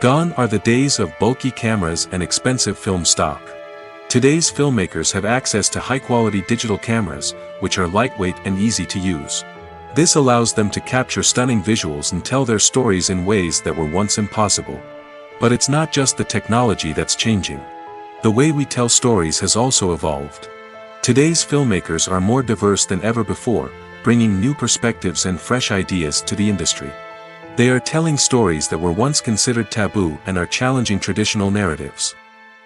Gone are the days of bulky cameras and expensive film stock. Today's filmmakers have access to high-quality digital cameras, which are lightweight and easy to use. This allows them to capture stunning visuals and tell their stories in ways that were once impossible. But it's not just the technology that's changing. The way we tell stories has also evolved. Today's filmmakers are more diverse than ever before, bringing new perspectives and fresh ideas to the industry. They are telling stories that were once considered taboo and are challenging traditional narratives.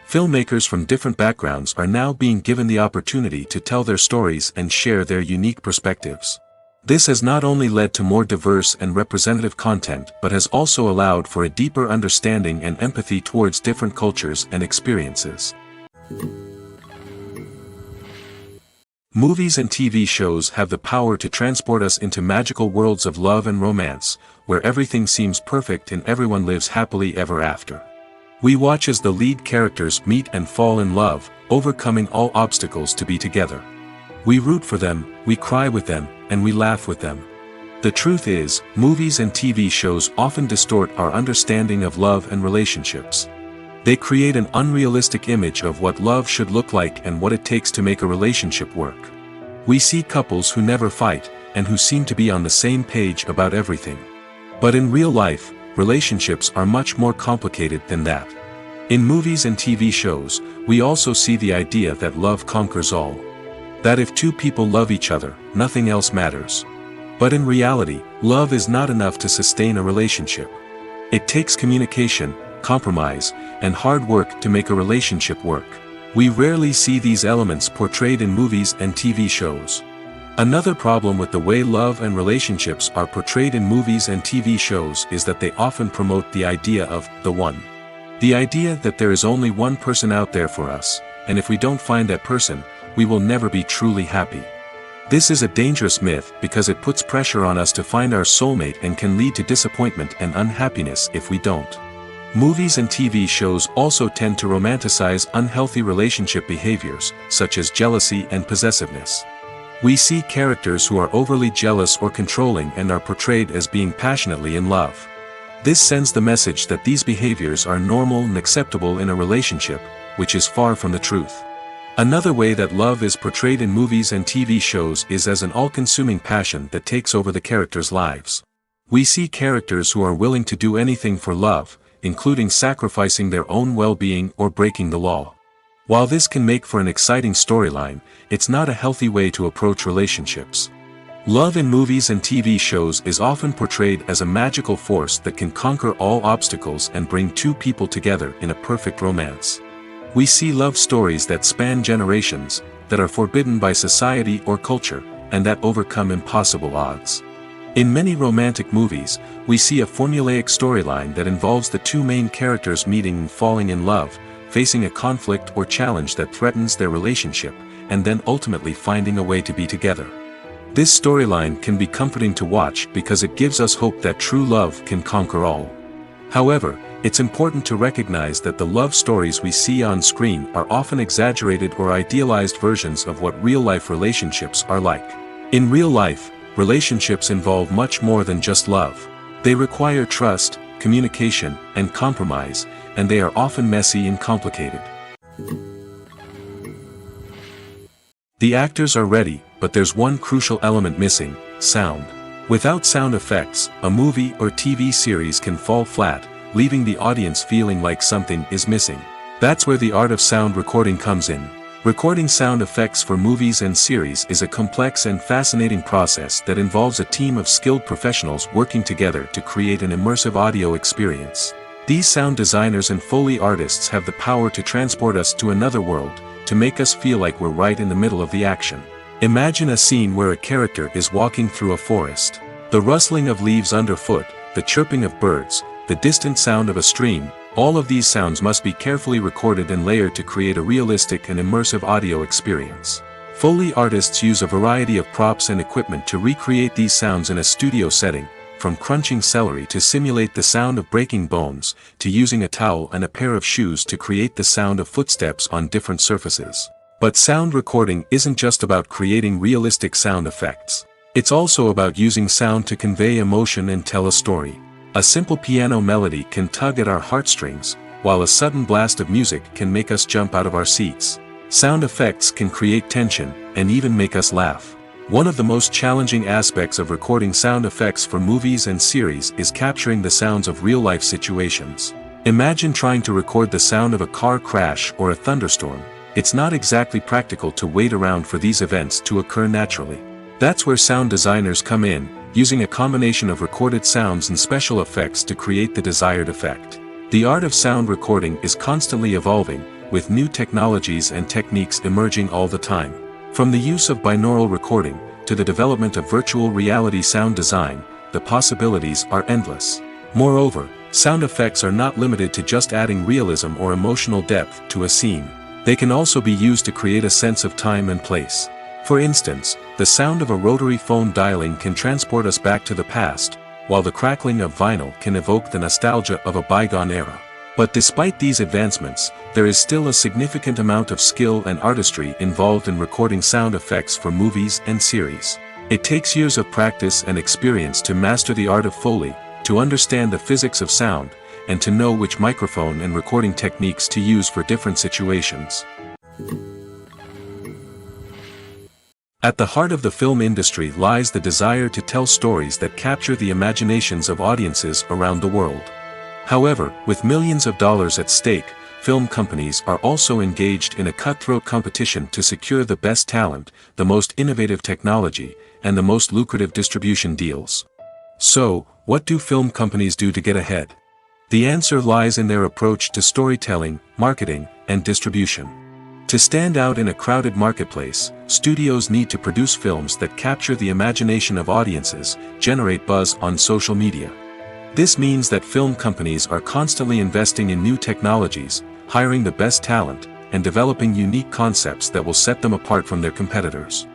Filmmakers from different backgrounds are now being given the opportunity to tell their stories and share their unique perspectives. This has not only led to more diverse and representative content but has also allowed for a deeper understanding and empathy towards different cultures and experiences. Movies and TV shows have the power to transport us into magical worlds of love and romance, where everything seems perfect and everyone lives happily ever after. We watch as the lead characters meet and fall in love, overcoming all obstacles to be together. We root for them, we cry with them, and we laugh with them. The truth is, movies and TV shows often distort our understanding of love and relationships. They create an unrealistic image of what love should look like and what it takes to make a relationship work. We see couples who never fight, and who seem to be on the same page about everything. But in real life, relationships are much more complicated than that. In movies and TV shows, we also see the idea that love conquers all. That if two people love each other, nothing else matters. But in reality, love is not enough to sustain a relationship. It takes communication, compromise, and hard work to make a relationship work. We rarely see these elements portrayed in movies and TV shows. Another problem with the way love and relationships are portrayed in movies and TV shows is that they often promote the idea of the one. The idea that there is only one person out there for us, and if we don't find that person, we will never be truly happy. This is a dangerous myth because it puts pressure on us to find our soulmate and can lead to disappointment and unhappiness if we don't. Movies and TV shows also tend to romanticize unhealthy relationship behaviors, such as jealousy and possessiveness. We see characters who are overly jealous or controlling and are portrayed as being passionately in love. This sends the message that these behaviors are normal and acceptable in a relationship, which is far from the truth. Another way that love is portrayed in movies and TV shows is as an all-consuming passion that takes over the characters' lives. We see characters who are willing to do anything for love, including sacrificing their own well-being or breaking the law. While this can make for an exciting storyline, it's not a healthy way to approach relationships. Love in movies and TV shows is often portrayed as a magical force that can conquer all obstacles and bring two people together in a perfect romance. We see love stories that span generations, that are forbidden by society or culture, and that overcome impossible odds. In many romantic movies, we see a formulaic storyline that involves the two main characters meeting and falling in love, facing a conflict or challenge that threatens their relationship, and then ultimately finding a way to be together. This storyline can be comforting to watch because it gives us hope that true love can conquer all. However, it's important to recognize that the love stories we see on screen are often exaggerated or idealized versions of what real-life relationships are like. In real life, relationships involve much more than just love. They require trust, communication, and compromise, and they are often messy and complicated. The actors are ready, but there's one crucial element missing: sound. Without sound effects, a movie or TV series can fall flat, leaving the audience feeling like something is missing. That's where the art of sound recording comes in. Recording sound effects for movies and series is a complex and fascinating process that involves a team of skilled professionals working together to create an immersive audio experience. These sound designers and Foley artists have the power to transport us to another world, to make us feel like we're right in the middle of the action. Imagine a scene where a character is walking through a forest. The rustling of leaves underfoot, the chirping of birds, the distant sound of a stream, all of these sounds must be carefully recorded and layered to create a realistic and immersive audio experience. Foley artists use a variety of props and equipment to recreate these sounds in a studio setting, from crunching celery to simulate the sound of breaking bones, to using a towel and a pair of shoes to create the sound of footsteps on different surfaces. But sound recording isn't just about creating realistic sound effects. It's also about using sound to convey emotion and tell a story. A simple piano melody can tug at our heartstrings, while a sudden blast of music can make us jump out of our seats. Sound effects can create tension, and even make us laugh. One of the most challenging aspects of recording sound effects for movies and series is capturing the sounds of real-life situations. Imagine trying to record the sound of a car crash or a thunderstorm. It's not exactly practical to wait around for these events to occur naturally. That's where sound designers come in, using a combination of recorded sounds and special effects to create the desired effect. The art of sound recording is constantly evolving, with new technologies and techniques emerging all the time. From the use of binaural recording, to the development of virtual reality sound design, the possibilities are endless. Moreover, sound effects are not limited to just adding realism or emotional depth to a scene. They can also be used to create a sense of time and place. For instance, the sound of a rotary phone dialing can transport us back to the past, while the crackling of vinyl can evoke the nostalgia of a bygone era. But despite these advancements, there is still a significant amount of skill and artistry involved in recording sound effects for movies and series. It takes years of practice and experience to master the art of Foley, to understand the physics of sound, and to know which microphone and recording techniques to use for different situations. At the heart of the film industry lies the desire to tell stories that capture the imaginations of audiences around the world. However, with millions of dollars at stake, film companies are also engaged in a cutthroat competition to secure the best talent, the most innovative technology, and the most lucrative distribution deals. So, what do film companies do to get ahead? The answer lies in their approach to storytelling, marketing, and distribution. To stand out in a crowded marketplace, studios need to produce films that capture the imagination of audiences, generate buzz on social media. This means that film companies are constantly investing in new technologies, hiring the best talent, and developing unique concepts that will set them apart from their competitors.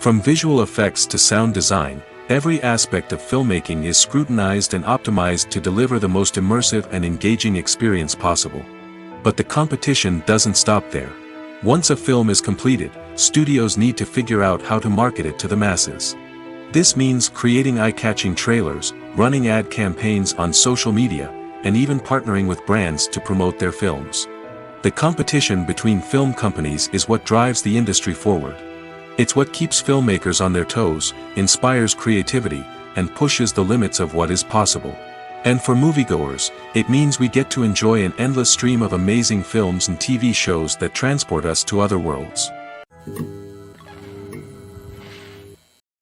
From visual effects to sound design, every aspect of filmmaking is scrutinized and optimized to deliver the most immersive and engaging experience possible. But the competition doesn't stop there. Once a film is completed, studios need to figure out how to market it to the masses. This means creating eye-catching trailers, running ad campaigns on social media, and even partnering with brands to promote their films. The competition between film companies is what drives the industry forward. It's what keeps filmmakers on their toes, inspires creativity, and pushes the limits of what is possible. And for moviegoers, it means we get to enjoy an endless stream of amazing films and TV shows that transport us to other worlds.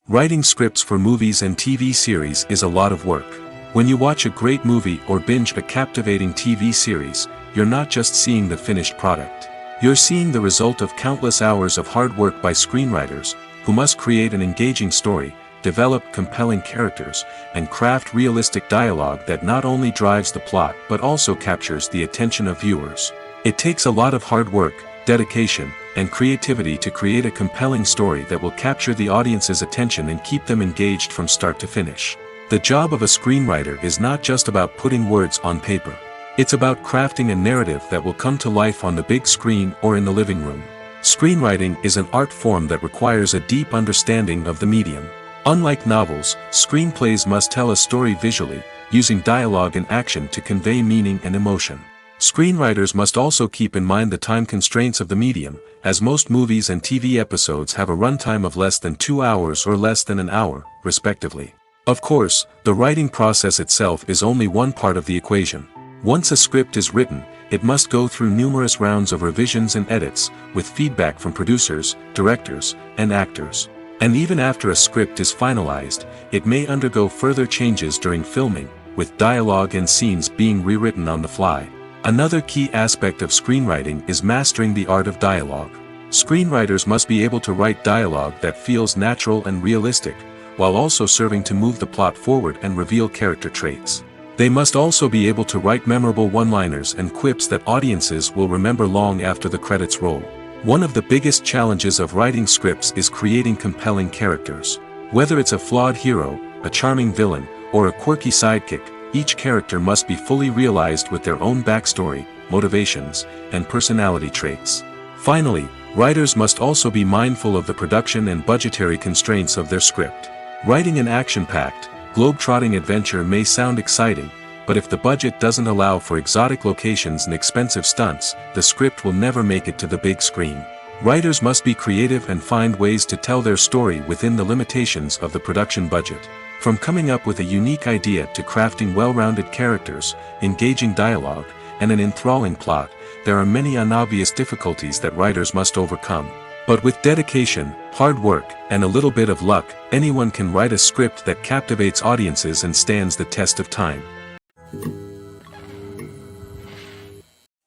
Writing scripts for movies and TV series is a lot of work. When you watch a great movie or binge a captivating TV series, you're not just seeing the finished product. You're seeing the result of countless hours of hard work by screenwriters, who must create an engaging story, develop compelling characters, and craft realistic dialogue that not only drives the plot but also captures the attention of viewers. It takes a lot of hard work, dedication, and creativity to create a compelling story that will capture the audience's attention and keep them engaged from start to finish. The job of a screenwriter is not just about putting words on paper. It's about crafting a narrative that will come to life on the big screen or in the living room. Screenwriting is an art form that requires a deep understanding of the medium. Unlike novels, screenplays must tell a story visually, using dialogue and action to convey meaning and emotion. Screenwriters must also keep in mind the time constraints of the medium, as most movies and TV episodes have a runtime of less than 2 hours or less than an hour, respectively. Of course, the writing process itself is only one part of the equation. Once a script is written, it must go through numerous rounds of revisions and edits, with feedback from producers, directors, and actors. And even after a script is finalized, it may undergo further changes during filming, with dialogue and scenes being rewritten on the fly. Another key aspect of screenwriting is mastering the art of dialogue. Screenwriters must be able to write dialogue that feels natural and realistic, while also serving to move the plot forward and reveal character traits. They must also be able to write memorable one-liners and quips that audiences will remember long after the credits roll. One of the biggest challenges of writing scripts is creating compelling characters. Whether it's a flawed hero, a charming villain, or a quirky sidekick, each character must be fully realized with their own backstory, motivations, and personality traits. Finally, writers must also be mindful of the production and budgetary constraints of their script. Writing an action-packed, globe-trotting adventure may sound exciting, but if the budget doesn't allow for exotic locations and expensive stunts, the script will never make it to the big screen. Writers must be creative and find ways to tell their story within the limitations of the production budget. From coming up with a unique idea to crafting well-rounded characters, engaging dialogue, and an enthralling plot, there are many unobvious difficulties that writers must overcome. But with dedication, hard work, and a little bit of luck, anyone can write a script that captivates audiences and stands the test of time.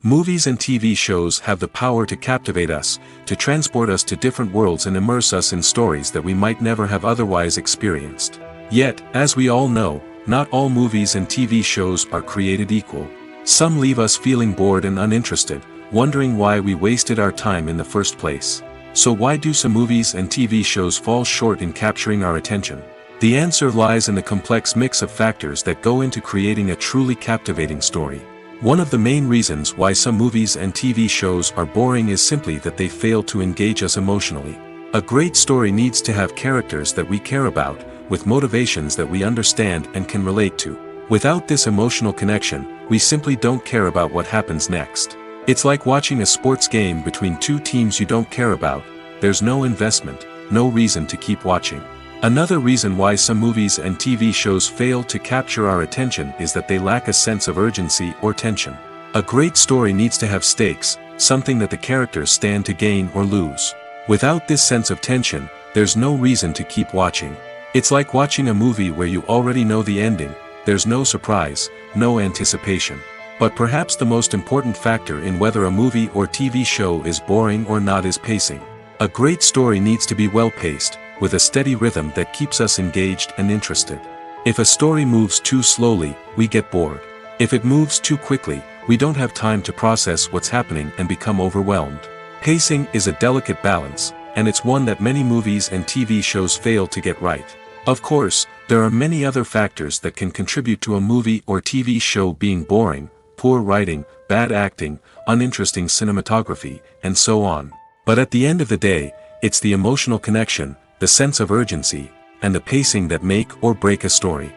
Movies and TV shows have the power to captivate us, to transport us to different worlds and immerse us in stories that we might never have otherwise experienced. Yet, as we all know, not all movies and TV shows are created equal. Some leave us feeling bored and uninterested, wondering why we wasted our time in the first place. So why do some movies and TV shows fall short in capturing our attention? The answer lies in the complex mix of factors that go into creating a truly captivating story. One of the main reasons why some movies and TV shows are boring is simply that they fail to engage us emotionally. A great story needs to have characters that we care about, with motivations that we understand and can relate to. Without this emotional connection, we simply don't care about what happens next. It's like watching a sports game between two teams you don't care about. There's no investment, no reason to keep watching. Another reason why some movies and TV shows fail to capture our attention is that they lack a sense of urgency or tension. A great story needs to have stakes, something that the characters stand to gain or lose. Without this sense of tension, there's no reason to keep watching. It's like watching a movie where you already know the ending. There's no surprise, no anticipation. But perhaps the most important factor in whether a movie or TV show is boring or not is pacing. A great story needs to be well-paced, with a steady rhythm that keeps us engaged and interested. If a story moves too slowly, we get bored. If it moves too quickly, we don't have time to process what's happening and become overwhelmed. Pacing is a delicate balance, and it's one that many movies and TV shows fail to get right. Of course, there are many other factors that can contribute to a movie or TV show being boring: poor writing, bad acting, uninteresting cinematography, and so on. But at the end of the day, it's the emotional connection, the sense of urgency, and the pacing that make or break a story.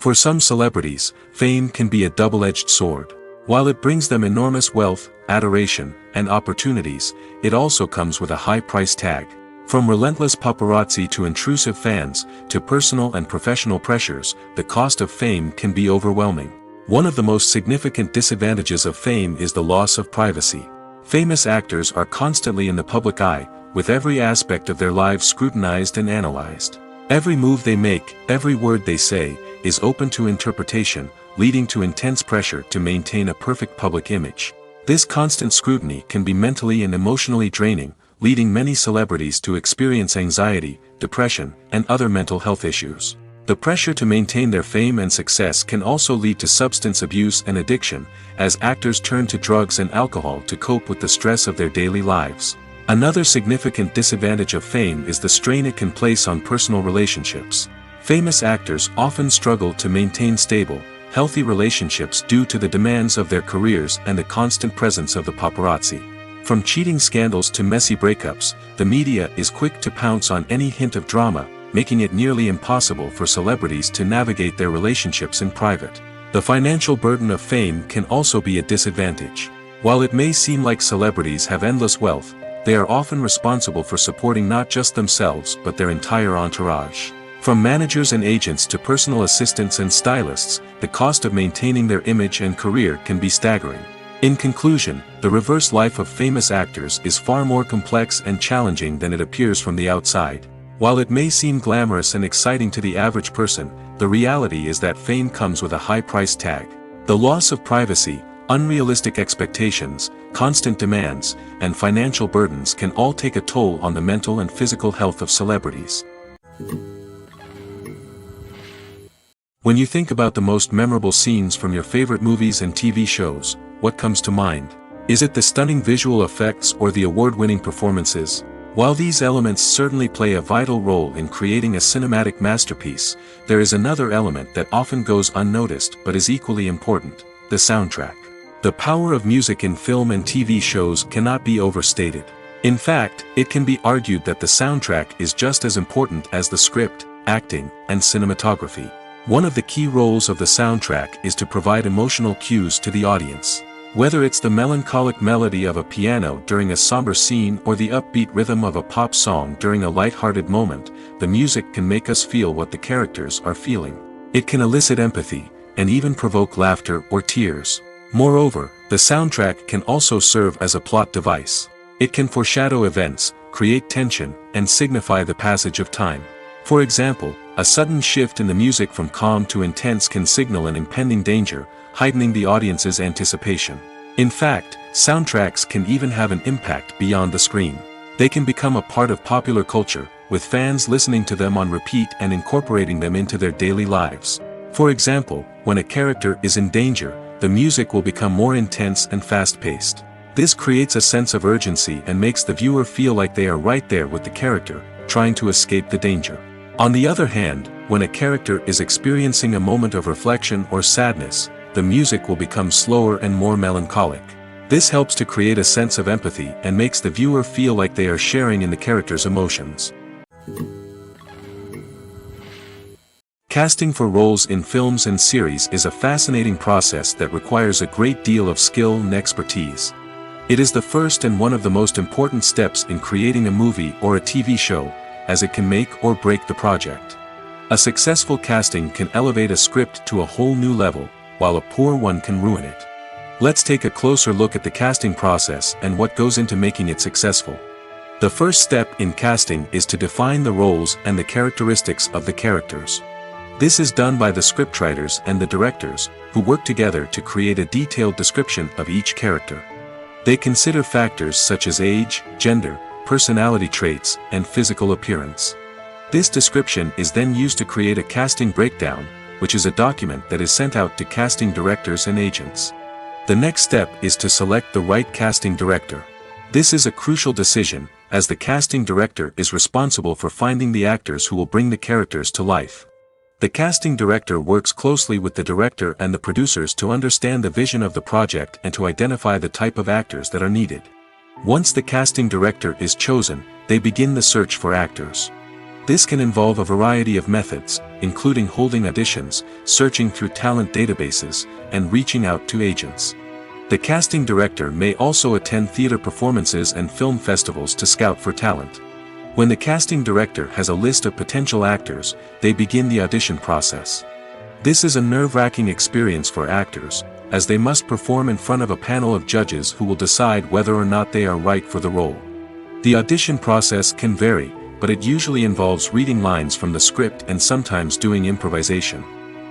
For some celebrities, fame can be a double-edged sword. While it brings them enormous wealth, adoration, and opportunities, it also comes with a high price tag. From relentless paparazzi to intrusive fans, to personal and professional pressures, the cost of fame can be overwhelming. One of the most significant disadvantages of fame is the loss of privacy. Famous actors are constantly in the public eye, with every aspect of their lives scrutinized and analyzed. Every move they make, every word they say, is open to interpretation, leading to intense pressure to maintain a perfect public image. This constant scrutiny can be mentally and emotionally draining, leading many celebrities to experience anxiety, depression, and other mental health issues. The pressure to maintain their fame and success can also lead to substance abuse and addiction, as actors turn to drugs and alcohol to cope with the stress of their daily lives. Another significant disadvantage of fame is the strain it can place on personal relationships. Famous actors often struggle to maintain stable, healthy relationships due to the demands of their careers and the constant presence of the paparazzi. From cheating scandals to messy breakups, the media is quick to pounce on any hint of drama, making it nearly impossible for celebrities to navigate their relationships in private. The financial burden of fame can also be a disadvantage. While it may seem like celebrities have endless wealth, they are often responsible for supporting not just themselves but their entire entourage. From managers and agents to personal assistants and stylists, the cost of maintaining their image and career can be staggering. In conclusion, the reverse life of famous actors is far more complex and challenging than it appears from the outside. While it may seem glamorous and exciting to the average person, the reality is that fame comes with a high price tag. The loss of privacy, unrealistic expectations, constant demands, and financial burdens can all take a toll on the mental and physical health of celebrities. When you think about the most memorable scenes from your favorite movies and TV shows, what comes to mind? Is it the stunning visual effects or the award-winning performances? While these elements certainly play a vital role in creating a cinematic masterpiece, there is another element that often goes unnoticed but is equally important: the soundtrack. The power of music in film and TV shows cannot be overstated. In fact, it can be argued that the soundtrack is just as important as the script, acting, and cinematography. One of the key roles of the soundtrack is to provide emotional cues to the audience. Whether it's the melancholic melody of a piano during a somber scene or the upbeat rhythm of a pop song during a light-hearted moment, the music can make us feel what the characters are feeling. It can elicit empathy, and even provoke laughter or tears. Moreover, the soundtrack can also serve as a plot device. It can foreshadow events, create tension, and signify the passage of time. For example, a sudden shift in the music from calm to intense can signal an impending danger, heightening the audience's anticipation. In fact, soundtracks can even have an impact beyond the screen. They can become a part of popular culture, with fans listening to them on repeat and incorporating them into their daily lives. For example, when a character is in danger, the music will become more intense and fast-paced. This creates a sense of urgency and makes the viewer feel like they are right there with the character, trying to escape the danger. On the other hand, when a character is experiencing a moment of reflection or sadness, the music will become slower and more melancholic. This helps to create a sense of empathy and makes the viewer feel like they are sharing in the character's emotions. Casting for roles in films and series is a fascinating process that requires a great deal of skill and expertise. It is the first and one of the most important steps in creating a movie or a TV show, as it can make or break the project. A successful casting can elevate a script to a whole new level, while a poor one can ruin it. Let's take a closer look at the casting process and what goes into making it successful. The first step in casting is to define the roles and the characteristics of the characters. This is done by the scriptwriters and the directors, who work together to create a detailed description of each character. They consider factors such as age, gender, personality traits, and physical appearance. This description is then used to create a casting breakdown, which is a document that is sent out to casting directors and agents. The next step is to select the right casting director. This is a crucial decision, as the casting director is responsible for finding the actors who will bring the characters to life. The casting director works closely with the director and the producers to understand the vision of the project and to identify the type of actors that are needed. Once the casting director is chosen, they begin the search for actors. This can involve a variety of methods, including holding auditions, searching through talent databases, and reaching out to agents. The casting director may also attend theater performances and film festivals to scout for talent. When the casting director has a list of potential actors, they begin the audition process. This is a nerve-wracking experience for actors, as they must perform in front of a panel of judges who will decide whether or not they are right for the role. The audition process can vary, but it usually involves reading lines from the script and sometimes doing improvisation.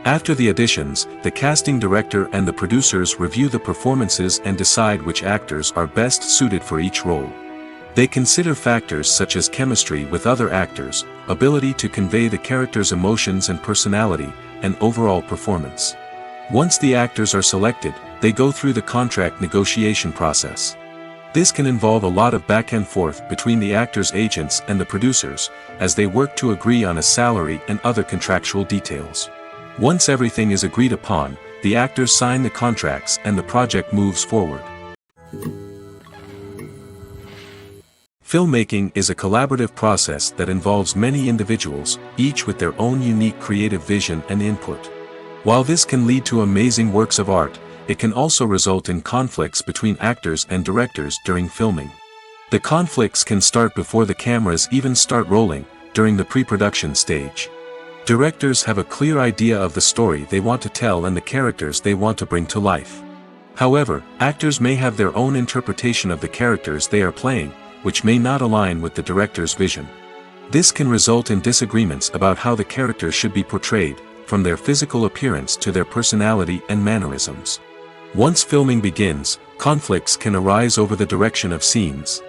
After the auditions, the casting director and the producers review the performances and decide which actors are best suited for each role. They consider factors such as chemistry with other actors, ability to convey the character's emotions and personality, and overall performance. Once the actors are selected, they go through the contract negotiation process. This can involve a lot of back and forth between the actors' agents and the producers, as they work to agree on a salary and other contractual details. Once everything is agreed upon, the actors sign the contracts and the project moves forward. Filmmaking is a collaborative process that involves many individuals, each with their own unique creative vision and input. While this can lead to amazing works of art, it can also result in conflicts between actors and directors during filming. The conflicts can start before the cameras even start rolling, during the pre-production stage. Directors have a clear idea of the story they want to tell and the characters they want to bring to life. However, actors may have their own interpretation of the characters they are playing, which may not align with the director's vision. This can result in disagreements about how the characters should be portrayed, from their physical appearance to their personality and mannerisms. Once filming begins, conflicts can arise over the direction of scenes.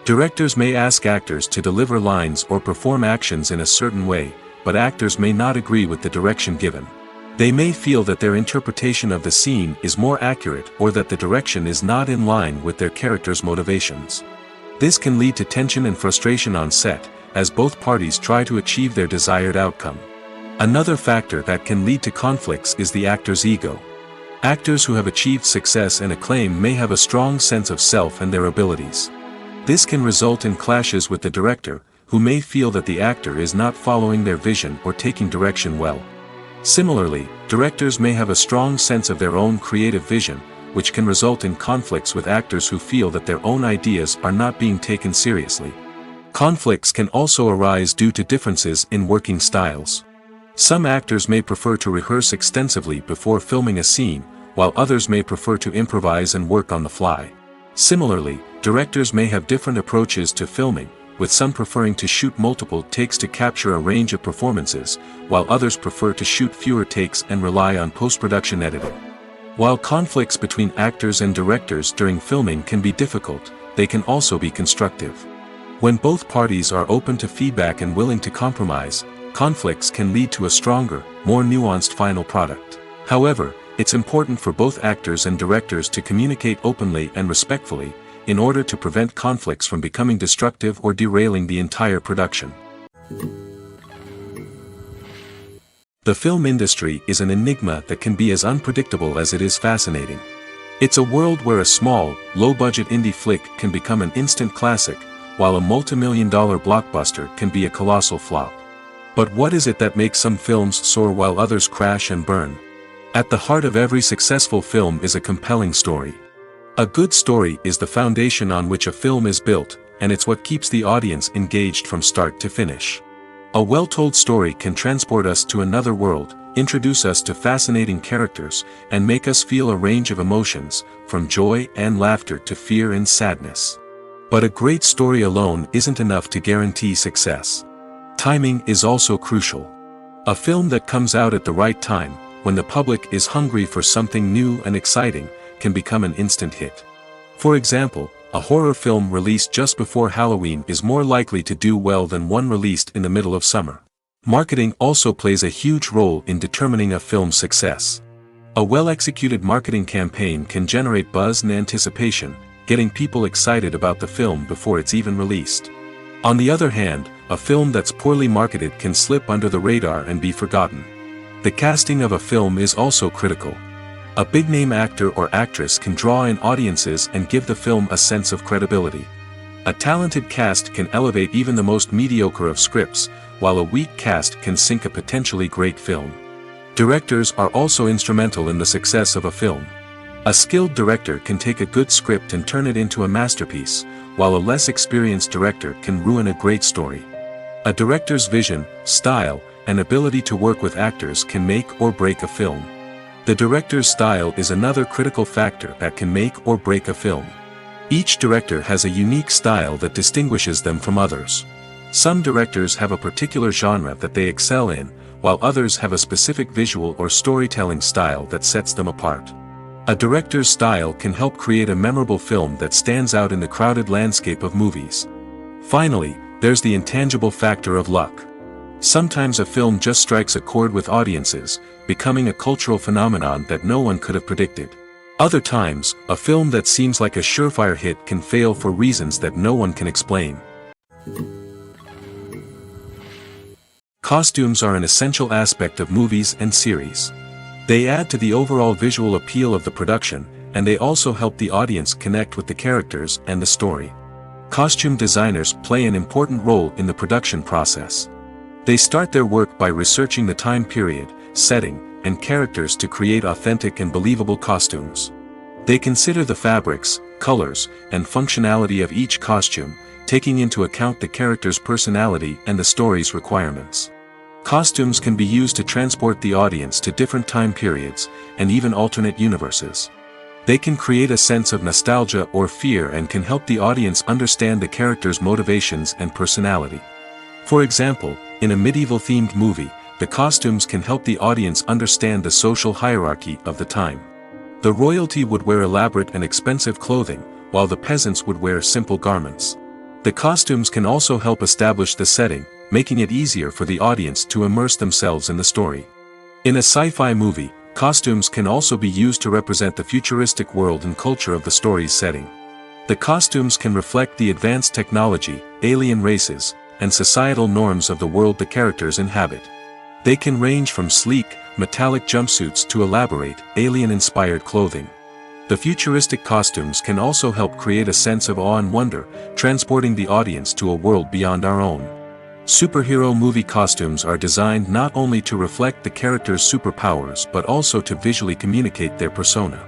Directors may ask actors to deliver lines or perform actions in a certain way, but actors may not agree with the direction given. They may feel that their interpretation of the scene is more accurate or that the direction is not in line with their character's motivations. This can lead to tension and frustration on set, as both parties try to achieve their desired outcome. Another factor that can lead to conflicts is the actor's ego. Actors who have achieved success and acclaim may have a strong sense of self and their abilities. This can result in clashes with the director, who may feel that the actor is not following their vision or taking direction well. Similarly, directors may have a strong sense of their own creative vision, which can result in conflicts with actors who feel that their own ideas are not being taken seriously. Conflicts can also arise due to differences in working styles. Some actors may prefer to rehearse extensively before filming a scene, while others may prefer to improvise and work on the fly. Similarly, directors may have different approaches to filming, with some preferring to shoot multiple takes to capture a range of performances, while others prefer to shoot fewer takes and rely on post-production editing. While conflicts between actors and directors during filming can be difficult, they can also be constructive. When both parties are open to feedback and willing to compromise, conflicts can lead to a stronger, more nuanced final product. However, it's important for both actors and directors to communicate openly and respectfully, in order to prevent conflicts from becoming destructive or derailing the entire production. The film industry is an enigma that can be as unpredictable as it is fascinating. It's a world where a small, low-budget indie flick can become an instant classic, while a multi-million-dollar blockbuster can be a colossal flop. But what is it that makes some films soar while others crash and burn? At the heart of every successful film is a compelling story. A good story is the foundation on which a film is built, and it's what keeps the audience engaged from start to finish. A well-told story can transport us to another world, introduce us to fascinating characters, and make us feel a range of emotions, from joy and laughter to fear and sadness. But a great story alone isn't enough to guarantee success. Timing is also crucial. A film that comes out at the right time, when the public is hungry for something new and exciting, can become an instant hit. For example, a horror film released just before Halloween is more likely to do well than one released in the middle of summer. Marketing also plays a huge role in determining a film's success. A well-executed marketing campaign can generate buzz and anticipation, getting people excited about the film before it's even released. On the other hand, a film that's poorly marketed can slip under the radar and be forgotten. The casting of a film is also critical. A big-name actor or actress can draw in audiences and give the film a sense of credibility. A talented cast can elevate even the most mediocre of scripts, while a weak cast can sink a potentially great film. Directors are also instrumental in the success of a film. A skilled director can take a good script and turn it into a masterpiece, while a less experienced director can ruin a great story. A director's vision, style, and ability to work with actors can make or break a film. The director's style is another critical factor that can make or break a film. Each director has a unique style that distinguishes them from others. Some directors have a particular genre that they excel in, while others have a specific visual or storytelling style that sets them apart. A director's style can help create a memorable film that stands out in the crowded landscape of movies. Finally, there's the intangible factor of luck. Sometimes a film just strikes a chord with audiences, becoming a cultural phenomenon that no one could have predicted. Other times, a film that seems like a surefire hit can fail for reasons that no one can explain. Costumes are an essential aspect of movies and series. They add to the overall visual appeal of the production, and they also help the audience connect with the characters and the story. Costume designers play an important role in the production process. They start their work by researching the time period, setting, and characters to create authentic and believable costumes. They consider the fabrics, colors, and functionality of each costume, taking into account the character's personality and the story's requirements. Costumes can be used to transport the audience to different time periods, and even alternate universes. They can create a sense of nostalgia or fear and can help the audience understand the character's motivations and personality. For example, in a medieval-themed movie, the costumes can help the audience understand the social hierarchy of the time. The royalty would wear elaborate and expensive clothing, while the peasants would wear simple garments. The costumes can also help establish the setting, making it easier for the audience to immerse themselves in the story. In a sci-fi movie, costumes can also be used to represent the futuristic world and culture of the story's setting. The costumes can reflect the advanced technology, alien races, and societal norms of the world the characters inhabit. They can range from sleek, metallic jumpsuits to elaborate, alien-inspired clothing. The futuristic costumes can also help create a sense of awe and wonder, transporting the audience to a world beyond our own. Superhero movie costumes are designed not only to reflect the character's superpowers but also to visually communicate their persona.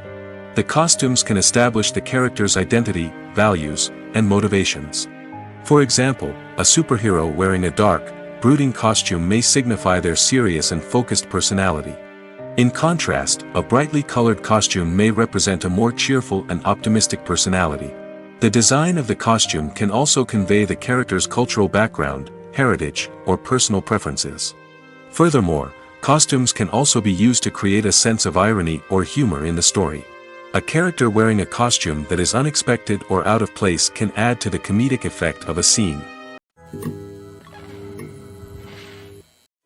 The costumes can establish the character's identity, values, and motivations. For example, a superhero wearing a dark, brooding costume may signify their serious and focused personality. In contrast, a brightly colored costume may represent a more cheerful and optimistic personality. The design of the costume can also convey the character's cultural background, heritage, or personal preferences. Furthermore, costumes can also be used to create a sense of irony or humor in the story. A character wearing a costume that is unexpected or out of place can add to the comedic effect of a scene.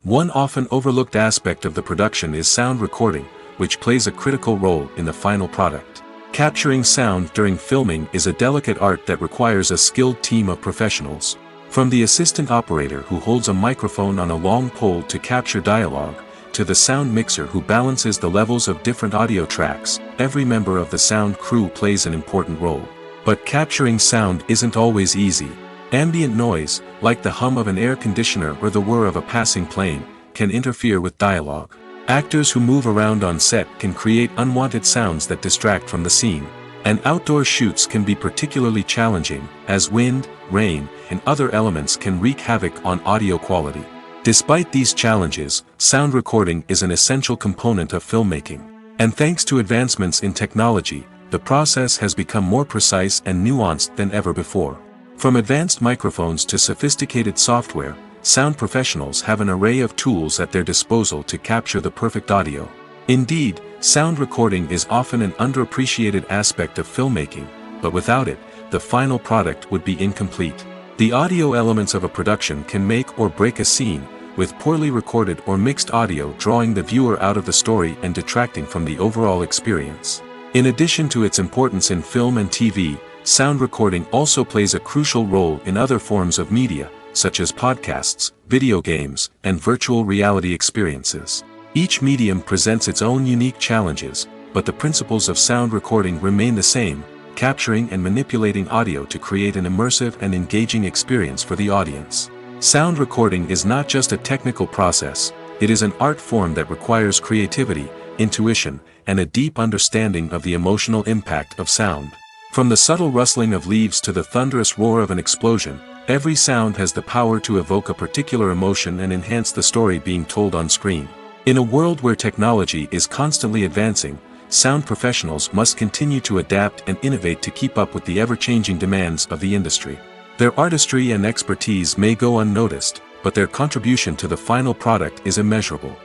One often overlooked aspect of the production is sound recording, which plays a critical role in the final product. Capturing sound during filming is a delicate art that requires a skilled team of professionals. From the assistant operator who holds a microphone on a long pole to capture dialogue, to the sound mixer who balances the levels of different audio tracks, every member of the sound crew plays an important role. But capturing sound isn't always easy. Ambient noise, like the hum of an air conditioner or the whir of a passing plane, can interfere with dialogue. Actors who move around on set can create unwanted sounds that distract from the scene. And outdoor shoots can be particularly challenging, as wind, rain, and other elements can wreak havoc on audio quality. Despite these challenges, sound recording is an essential component of filmmaking. And thanks to advancements in technology, the process has become more precise and nuanced than ever before. From advanced microphones to sophisticated software, sound professionals have an array of tools at their disposal to capture the perfect audio. Indeed, sound recording is often an underappreciated aspect of filmmaking, but without it, the final product would be incomplete. The audio elements of a production can make or break a scene, with poorly recorded or mixed audio drawing the viewer out of the story and detracting from the overall experience. In addition to its importance in film and TV, sound recording also plays a crucial role in other forms of media, such as podcasts, video games, and virtual reality experiences. Each medium presents its own unique challenges, but the principles of sound recording remain the same: capturing and manipulating audio to create an immersive and engaging experience for the audience. Sound recording is not just a technical process, it is an art form that requires creativity, intuition, and a deep understanding of the emotional impact of sound. From the subtle rustling of leaves to the thunderous roar of an explosion, every sound has the power to evoke a particular emotion and enhance the story being told on screen. In a world where technology is constantly advancing, sound professionals must continue to adapt and innovate to keep up with the ever-changing demands of the industry. Their artistry and expertise may go unnoticed, but their contribution to the final product is immeasurable.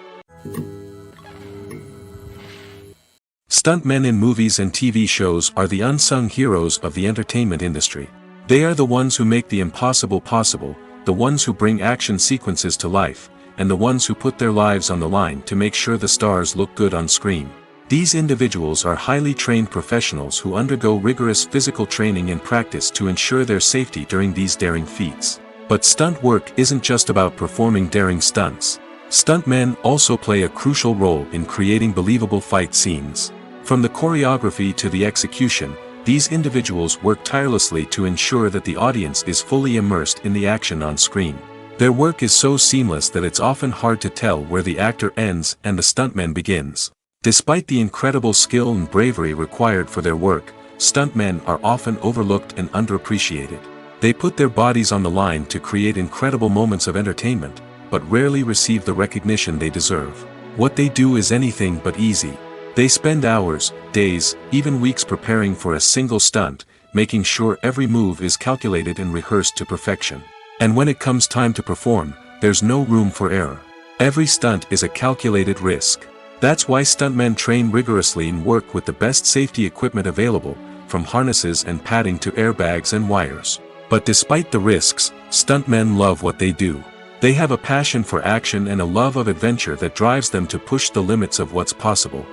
Stuntmen in movies and TV shows are the unsung heroes of the entertainment industry. They are the ones who make the impossible possible, the ones who bring action sequences to life, and the ones who put their lives on the line to make sure the stars look good on screen. These individuals are highly trained professionals who undergo rigorous physical training and practice to ensure their safety during these daring feats. But stunt work isn't just about performing daring stunts. Stuntmen also play a crucial role in creating believable fight scenes. From the choreography to the execution, these individuals work tirelessly to ensure that the audience is fully immersed in the action on screen. Their work is so seamless that it's often hard to tell where the actor ends and the stuntman begins. Despite the incredible skill and bravery required for their work, stuntmen are often overlooked and underappreciated. They put their bodies on the line to create incredible moments of entertainment, but rarely receive the recognition they deserve. What they do is anything but easy. They spend hours, days, even weeks preparing for a single stunt, making sure every move is calculated and rehearsed to perfection. And when it comes time to perform, there's no room for error. Every stunt is a calculated risk. That's why stuntmen train rigorously and work with the best safety equipment available, from harnesses and padding to airbags and wires. But despite the risks, stuntmen love what they do. They have a passion for action and a love of adventure that drives them to push the limits of what's possible.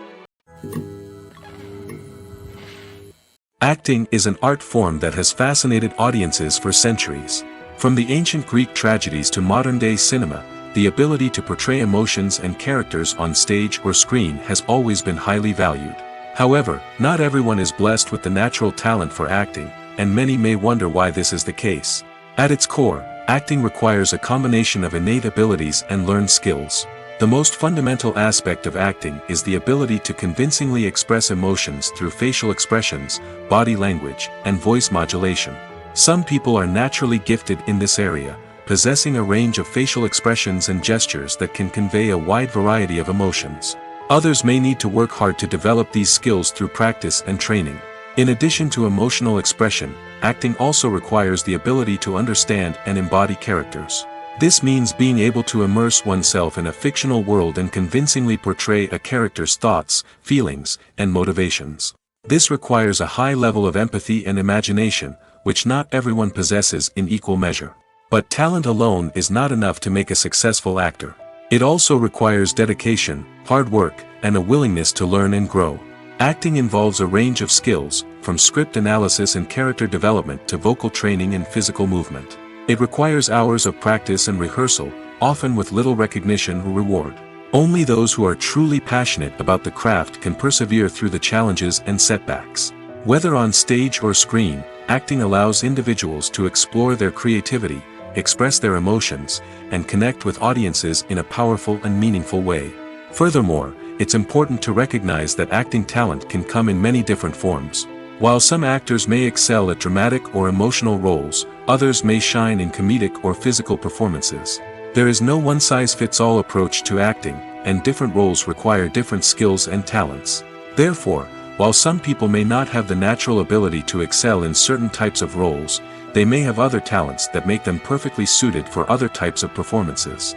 Acting is an art form that has fascinated audiences for centuries. From the ancient Greek tragedies to modern-day cinema, the ability to portray emotions and characters on stage or screen has always been highly valued. However, not everyone is blessed with the natural talent for acting, and many may wonder why this is the case. At its core, acting requires a combination of innate abilities and learned skills. The most fundamental aspect of acting is the ability to convincingly express emotions through facial expressions, body language, and voice modulation. Some people are naturally gifted in this area, possessing a range of facial expressions and gestures that can convey a wide variety of emotions. Others may need to work hard to develop these skills through practice and training. In addition to emotional expression, acting also requires the ability to understand and embody characters. This means being able to immerse oneself in a fictional world and convincingly portray a character's thoughts, feelings, and motivations. This requires a high level of empathy and imagination, which not everyone possesses in equal measure. But talent alone is not enough to make a successful actor. It also requires dedication, hard work, and a willingness to learn and grow. Acting involves a range of skills, from script analysis and character development to vocal training and physical movement. It requires hours of practice and rehearsal, often with little recognition or reward. Only those who are truly passionate about the craft can persevere through the challenges and setbacks. Whether on stage or screen, acting allows individuals to explore their creativity, express their emotions, and connect with audiences in a powerful and meaningful way. Furthermore, it's important to recognize that acting talent can come in many different forms. While some actors may excel at dramatic or emotional roles, others may shine in comedic or physical performances. There is no one-size-fits-all approach to acting, and different roles require different skills and talents. Therefore, while some people may not have the natural ability to excel in certain types of roles, they may have other talents that make them perfectly suited for other types of performances.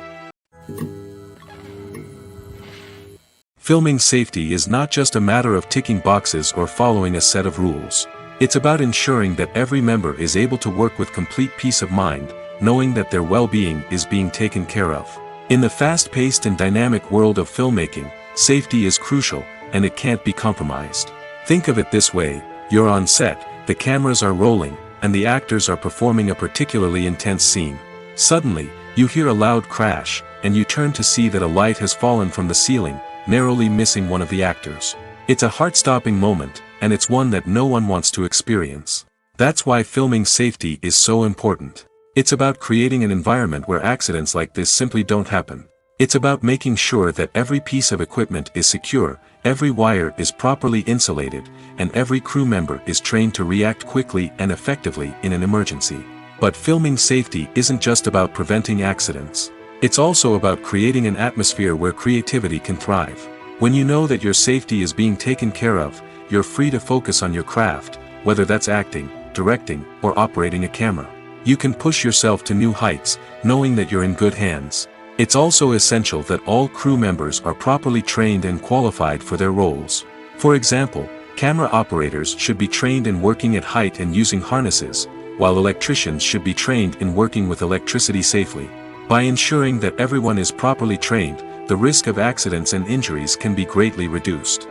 Filming safety is not just a matter of ticking boxes or following a set of rules. It's about ensuring that every member is able to work with complete peace of mind, knowing that their well-being is being taken care of. In the fast-paced and dynamic world of filmmaking, safety is crucial, and it can't be compromised. Think of it this way: you're on set, the cameras are rolling, and the actors are performing a particularly intense scene. Suddenly, you hear a loud crash, and you turn to see that a light has fallen from the ceiling, narrowly missing one of the actors. It's a heart-stopping moment, and it's one that no one wants to experience. That's why filming safety is so important. It's about creating an environment where accidents like this simply don't happen. It's about making sure that every piece of equipment is secure, every wire is properly insulated, and every crew member is trained to react quickly and effectively in an emergency. But filming safety isn't just about preventing accidents. It's also about creating an atmosphere where creativity can thrive. When you know that your safety is being taken care of, you're free to focus on your craft, whether that's acting, directing, or operating a camera. You can push yourself to new heights, knowing that you're in good hands. It's also essential that all crew members are properly trained and qualified for their roles. For example, camera operators should be trained in working at height and using harnesses, while electricians should be trained in working with electricity safely. By ensuring that everyone is properly trained, the risk of accidents and injuries can be greatly reduced.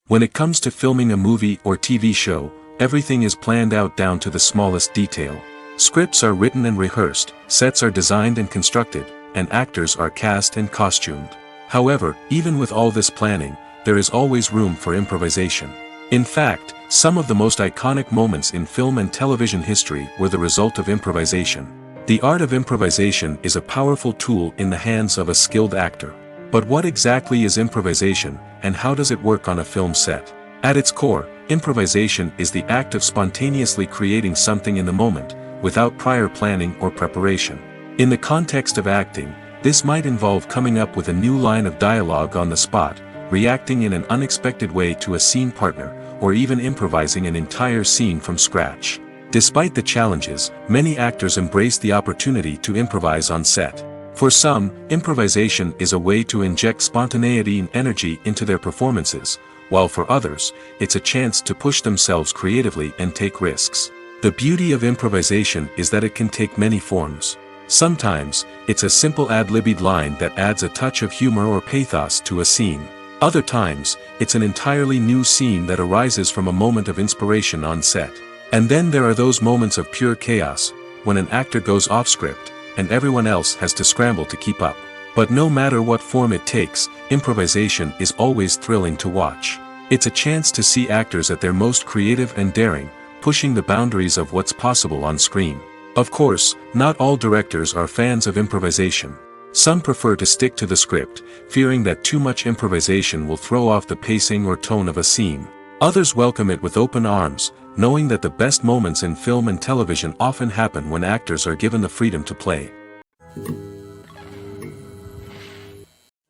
When it comes to filming a movie or TV show, everything is planned out down to the smallest detail. Scripts are written and rehearsed, sets are designed and constructed, and actors are cast and costumed. However, even with all this planning, there is always room for improvisation. In fact, some of the most iconic moments in film and television history were the result of improvisation. The art of improvisation is a powerful tool in the hands of a skilled actor. But what exactly is improvisation, and how does it work on a film set? At its core, improvisation is the act of spontaneously creating something in the moment, without prior planning or preparation. In the context of acting, this might involve coming up with a new line of dialogue on the spot, reacting in an unexpected way to a scene partner, or even improvising an entire scene from scratch. Despite the challenges, many actors embrace the opportunity to improvise on set. For some, improvisation is a way to inject spontaneity and energy into their performances, while for others, it's a chance to push themselves creatively and take risks. The beauty of improvisation is that it can take many forms. Sometimes, it's a simple ad-libbed line that adds a touch of humor or pathos to a scene. Other times, it's an entirely new scene that arises from a moment of inspiration on set. And then there are those moments of pure chaos, when an actor goes off script, and everyone else has to scramble to keep up. But no matter what form it takes, improvisation is always thrilling to watch. It's a chance to see actors at their most creative and daring, pushing the boundaries of what's possible on screen. Of course, not all directors are fans of improvisation. Some prefer to stick to the script, fearing that too much improvisation will throw off the pacing or tone of a scene. Others welcome it with open arms, knowing that the best moments in film and television often happen when actors are given the freedom to play.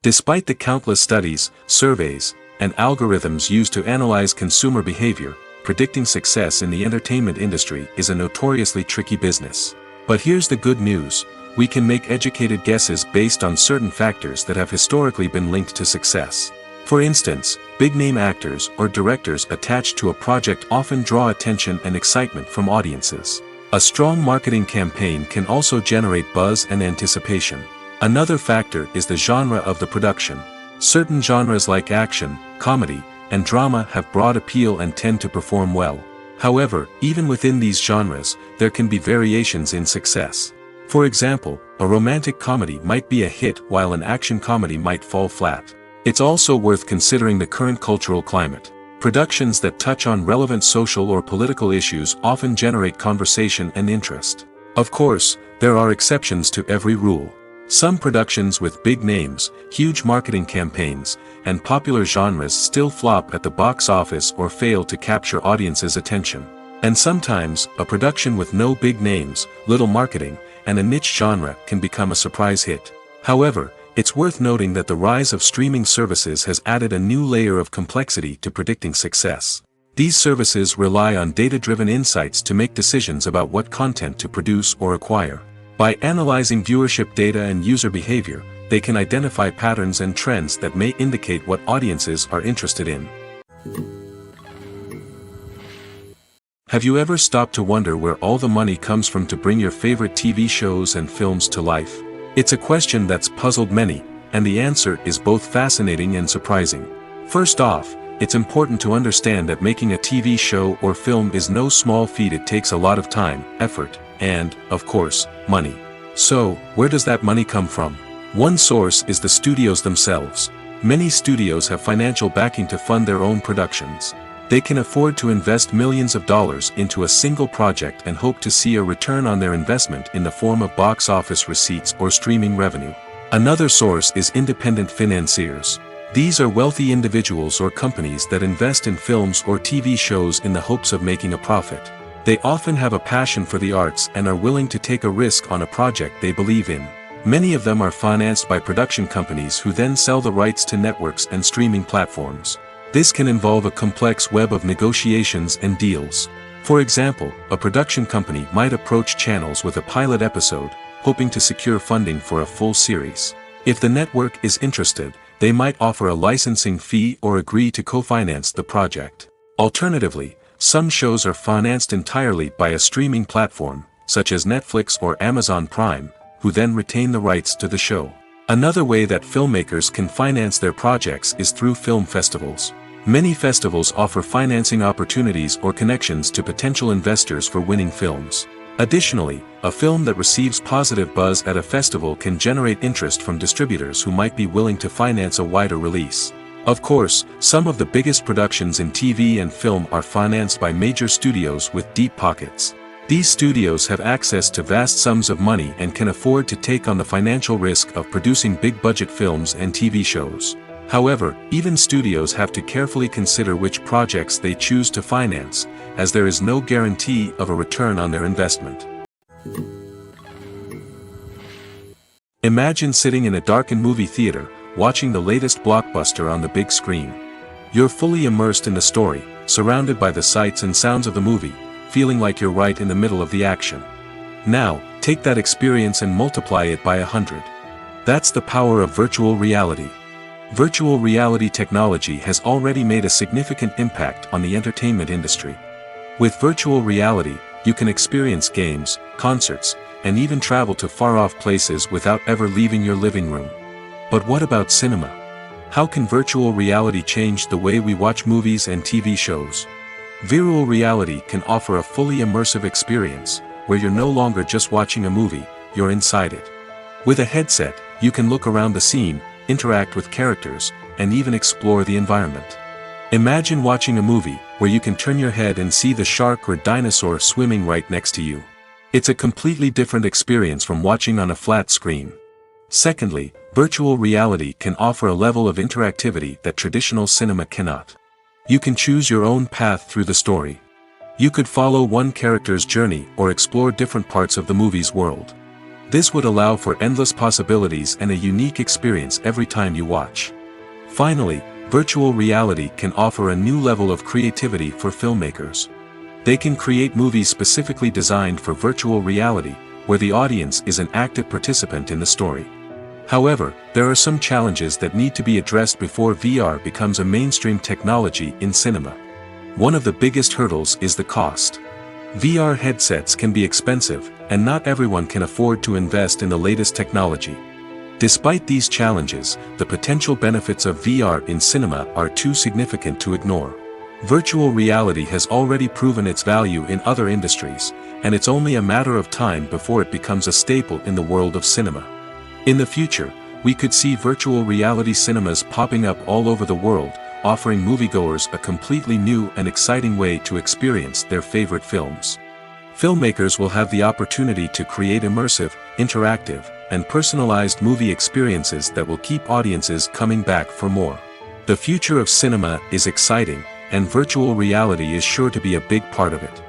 Despite the countless studies, surveys, and algorithms used to analyze consumer behavior, predicting success in the entertainment industry is a notoriously tricky business. But here's the good news: we can make educated guesses based on certain factors that have historically been linked to success. For instance, big-name actors or directors attached to a project often draw attention and excitement from audiences. A strong marketing campaign can also generate buzz and anticipation. Another factor is the genre of the production. Certain genres like action, comedy, and drama have broad appeal and tend to perform well. However, even within these genres, there can be variations in success. For example, a romantic comedy might be a hit while an action comedy might fall flat. It's also worth considering the current cultural climate. Productions that touch on relevant social or political issues often generate conversation and interest. Of course, there are exceptions to every rule. Some productions with big names, huge marketing campaigns, and popular genres still flop at the box office or fail to capture audiences' attention. And sometimes, a production with no big names, little marketing, and a niche genre can become a surprise hit. However, it's worth noting that the rise of streaming services has added a new layer of complexity to predicting success. These services rely on data-driven insights to make decisions about what content to produce or acquire. By analyzing viewership data and user behavior, they can identify patterns and trends that may indicate what audiences are interested in. Have you ever stopped to wonder where all the money comes from to bring your favorite TV shows and films to life? It's a question that's puzzled many, and the answer is both fascinating and surprising. First off, it's important to understand that making a TV show or film is no small feat. It takes a lot of time, effort, and, of course, money. So, where does that money come from? One source is the studios themselves. Many studios have financial backing to fund their own productions. They can afford to invest millions of dollars into a single project and hope to see a return on their investment in the form of box office receipts or streaming revenue. Another source is independent financiers. These are wealthy individuals or companies that invest in films or TV shows in the hopes of making a profit. They often have a passion for the arts and are willing to take a risk on a project they believe in. Many of them are financed by production companies who then sell the rights to networks and streaming platforms. This can involve a complex web of negotiations and deals. For example, a production company might approach channels with a pilot episode, hoping to secure funding for a full series. If the network is interested, they might offer a licensing fee or agree to co-finance the project. Alternatively, some shows are financed entirely by a streaming platform, such as Netflix or Amazon Prime, who then retain the rights to the show. Another way that filmmakers can finance their projects is through film festivals. Many festivals offer financing opportunities or connections to potential investors for winning films. Additionally, a film that receives positive buzz at a festival can generate interest from distributors who might be willing to finance a wider release. Of course, some of the biggest productions in TV and film are financed by major studios with deep pockets. These studios have access to vast sums of money and can afford to take on the financial risk of producing big-budget films and TV shows. However, even studios have to carefully consider which projects they choose to finance, as there is no guarantee of a return on their investment. Imagine sitting in a darkened movie theater, watching the latest blockbuster on the big screen. You're fully immersed in the story, surrounded by the sights and sounds of the movie, feeling like you're right in the middle of the action. Now, take that experience and multiply it by 100. That's the power of virtual reality. Virtual reality technology has already made a significant impact on the entertainment industry. With virtual reality, you can experience games, concerts, and even travel to far-off places without ever leaving your living room. But what about cinema? How can virtual reality change the way we watch movies and TV shows? Virtual reality can offer a fully immersive experience, where you're no longer just watching a movie, you're inside it. With a headset, you can look around the scene, interact with characters, and even explore the environment. Imagine watching a movie where you can turn your head and see the shark or dinosaur swimming right next to you. It's a completely different experience from watching on a flat screen. Secondly, virtual reality can offer a level of interactivity that traditional cinema cannot. You can choose your own path through the story. You could follow one character's journey or explore different parts of the movie's world. This would allow for endless possibilities and a unique experience every time you watch. Finally, virtual reality can offer a new level of creativity for filmmakers. They can create movies specifically designed for virtual reality, where the audience is an active participant in the story. However, there are some challenges that need to be addressed before VR becomes a mainstream technology in cinema. One of the biggest hurdles is the cost. VR headsets can be expensive, and not everyone can afford to invest in the latest technology. Despite these challenges, the potential benefits of VR in cinema are too significant to ignore. Virtual reality has already proven its value in other industries, and it's only a matter of time before it becomes a staple in the world of cinema. In the future, we could see virtual reality cinemas popping up all over the world, offering moviegoers a completely new and exciting way to experience their favorite films. Filmmakers will have the opportunity to create immersive, interactive, and personalized movie experiences that will keep audiences coming back for more. The future of cinema is exciting, and virtual reality is sure to be a big part of it.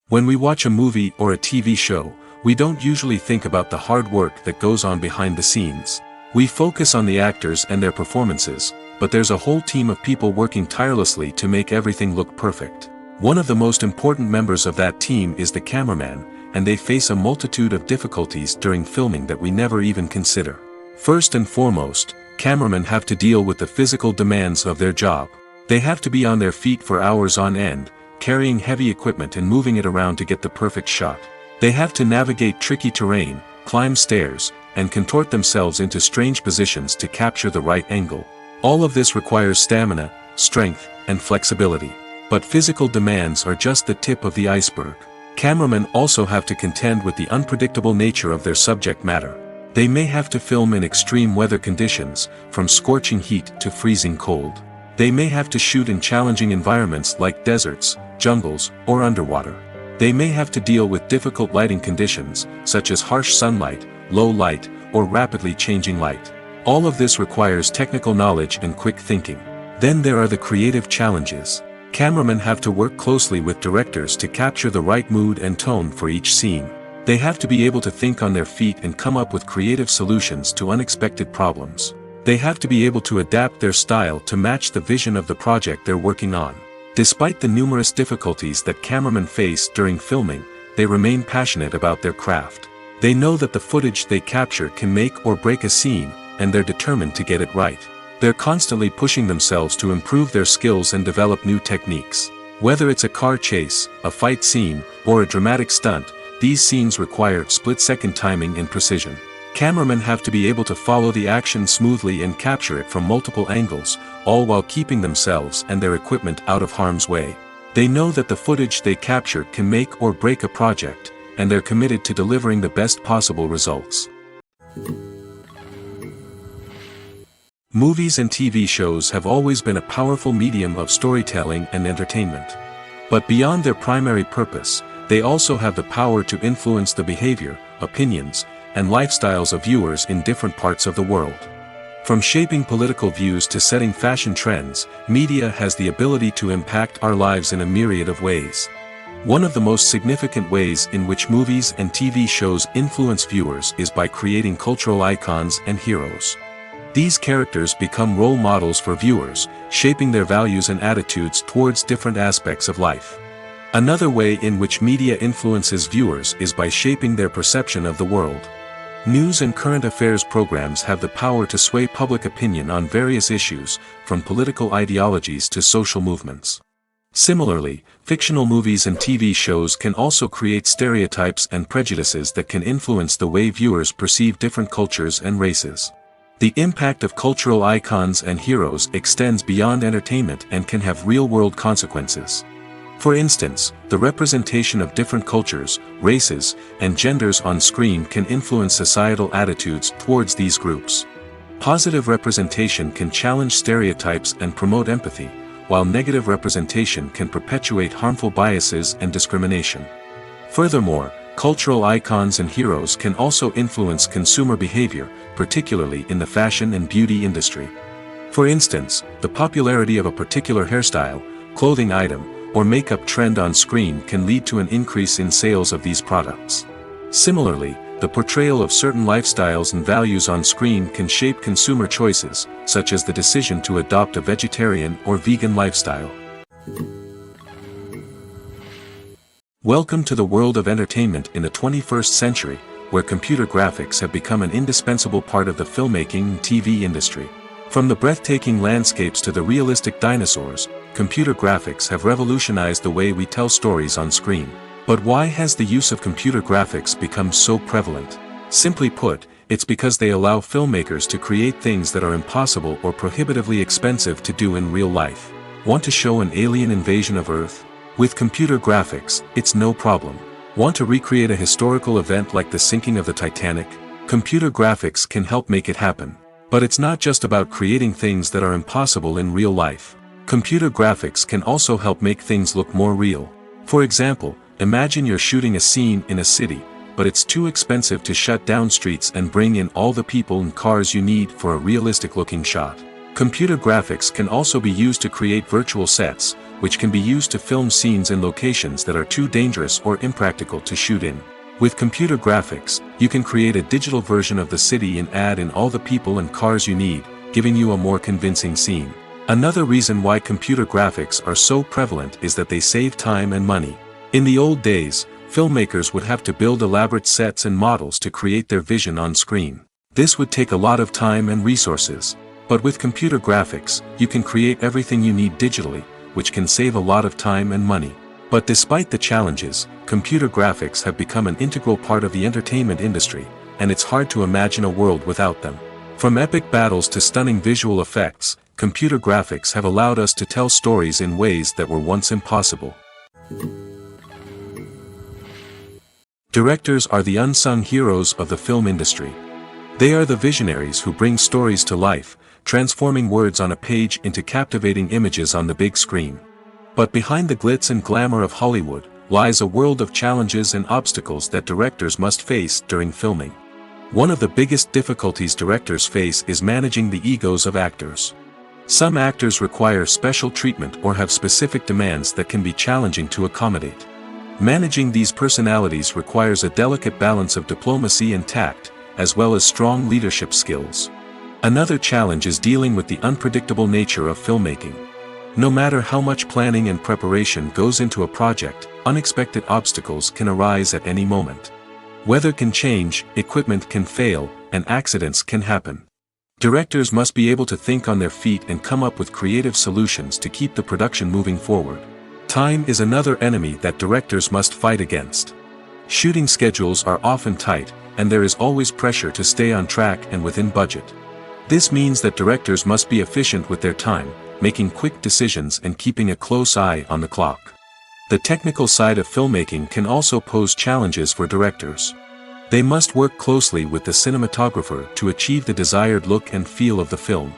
When we watch a movie or a TV show, we don't usually think about the hard work that goes on behind the scenes. We focus on the actors and their performances, but there's a whole team of people working tirelessly to make everything look perfect. One of the most important members of that team is the cameraman, and they face a multitude of difficulties during filming that we never even consider. First and foremost, cameramen have to deal with the physical demands of their job. They have to be on their feet for hours on end, carrying heavy equipment and moving it around to get the perfect shot. They have to navigate tricky terrain, climb stairs, and contort themselves into strange positions to capture the right angle. All of this requires stamina, strength, and flexibility. But physical demands are just the tip of the iceberg. Cameramen also have to contend with the unpredictable nature of their subject matter. They may have to film in extreme weather conditions, from scorching heat to freezing cold. They may have to shoot in challenging environments like deserts, jungles, or underwater. They may have to deal with difficult lighting conditions, such as harsh sunlight, low light, or rapidly changing light. All of this requires technical knowledge and quick thinking. Then there are the creative challenges. Cameramen have to work closely with directors to capture the right mood and tone for each scene. They have to be able to think on their feet and come up with creative solutions to unexpected problems. They have to be able to adapt their style to match the vision of the project they're working on. Despite the numerous difficulties that cameramen face during filming, they remain passionate about their craft. They know that the footage they capture can make or break a scene, and they're determined to get it right. They're constantly pushing themselves to improve their skills and develop new techniques. Whether it's a car chase, a fight scene, or a dramatic stunt, these scenes require split-second timing and precision. Cameramen have to be able to follow the action smoothly and capture it from multiple angles, all while keeping themselves and their equipment out of harm's way. They know that the footage they capture can make or break a project, and they're committed to delivering the best possible results. Movies and TV shows have always been a powerful medium of storytelling and entertainment. But beyond their primary purpose, they also have the power to influence the behavior, opinions, and lifestyles of viewers in different parts of the world. From shaping political views to setting fashion trends, media has the ability to impact our lives in a myriad of ways. One of the most significant ways in which movies and TV shows influence viewers is by creating cultural icons and heroes. These characters become role models for viewers, shaping their values and attitudes towards different aspects of life. Another way in which media influences viewers is by shaping their perception of the world. News and current affairs programs have the power to sway public opinion on various issues, from political ideologies to social movements. Similarly, fictional movies and TV shows can also create stereotypes and prejudices that can influence the way viewers perceive different cultures and races. The impact of cultural icons and heroes extends beyond entertainment and can have real-world consequences. For instance, the representation of different cultures, races, and genders on screen can influence societal attitudes towards these groups. Positive representation can challenge stereotypes and promote empathy, while negative representation can perpetuate harmful biases and discrimination. Furthermore, cultural icons and heroes can also influence consumer behavior, particularly in the fashion and beauty industry. For instance, the popularity of a particular hairstyle, clothing item, or makeup trend on screen can lead to an increase in sales of these products. Similarly, the portrayal of certain lifestyles and values on screen can shape consumer choices, such as the decision to adopt a vegetarian or vegan lifestyle. Welcome to the world of entertainment in the 21st century, where computer graphics have become an indispensable part of the filmmaking and TV industry. From the breathtaking landscapes to the realistic dinosaurs, computer graphics have revolutionized the way we tell stories on screen. But why has the use of computer graphics become so prevalent? Simply put, it's because they allow filmmakers to create things that are impossible or prohibitively expensive to do in real life. Want to show an alien invasion of Earth? With computer graphics, it's no problem. Want to recreate a historical event like the sinking of the Titanic? Computer graphics can help make it happen. But it's not just about creating things that are impossible in real life. Computer graphics can also help make things look more real. For example, imagine you're shooting a scene in a city, but it's too expensive to shut down streets and bring in all the people and cars you need for a realistic-looking shot. Computer graphics can also be used to create virtual sets, which can be used to film scenes in locations that are too dangerous or impractical to shoot in. With computer graphics, you can create a digital version of the city and add in all the people and cars you need, giving you a more convincing scene. Another reason why computer graphics are so prevalent is that they save time and money. In the old days, filmmakers would have to build elaborate sets and models to create their vision on screen. This would take a lot of time and resources. But with computer graphics, you can create everything you need digitally, which can save a lot of time and money. But despite the challenges, computer graphics have become an integral part of the entertainment industry, and it's hard to imagine a world without them. From epic battles to stunning visual effects, computer graphics have allowed us to tell stories in ways that were once impossible. Directors are the unsung heroes of the film industry. They are the visionaries who bring stories to life, transforming words on a page into captivating images on the big screen. But behind the glitz and glamour of Hollywood, lies a world of challenges and obstacles that directors must face during filming. One of the biggest difficulties directors face is managing the egos of actors. Some actors require special treatment or have specific demands that can be challenging to accommodate. Managing these personalities requires a delicate balance of diplomacy and tact, as well as strong leadership skills. Another challenge is dealing with the unpredictable nature of filmmaking. No matter how much planning and preparation goes into a project, unexpected obstacles can arise at any moment. Weather can change, equipment can fail, and accidents can happen. Directors must be able to think on their feet and come up with creative solutions to keep the production moving forward. Time is another enemy that directors must fight against. Shooting schedules are often tight, and there is always pressure to stay on track and within budget. This means that directors must be efficient with their time, making quick decisions and keeping a close eye on the clock. The technical side of filmmaking can also pose challenges for directors. They must work closely with the cinematographer to achieve the desired look and feel of the film.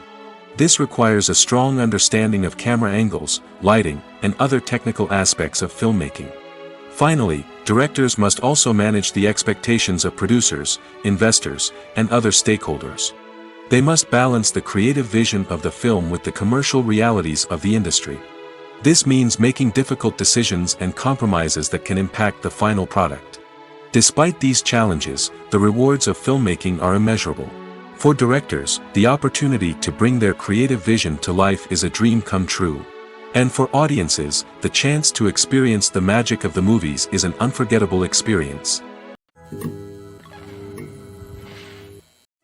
This requires a strong understanding of camera angles, lighting, and other technical aspects of filmmaking. Finally, directors must also manage the expectations of producers, investors, and other stakeholders. They must balance the creative vision of the film with the commercial realities of the industry. This means making difficult decisions and compromises that can impact the final product. Despite these challenges, the rewards of filmmaking are immeasurable. For directors, the opportunity to bring their creative vision to life is a dream come true. And for audiences, the chance to experience the magic of the movies is an unforgettable experience.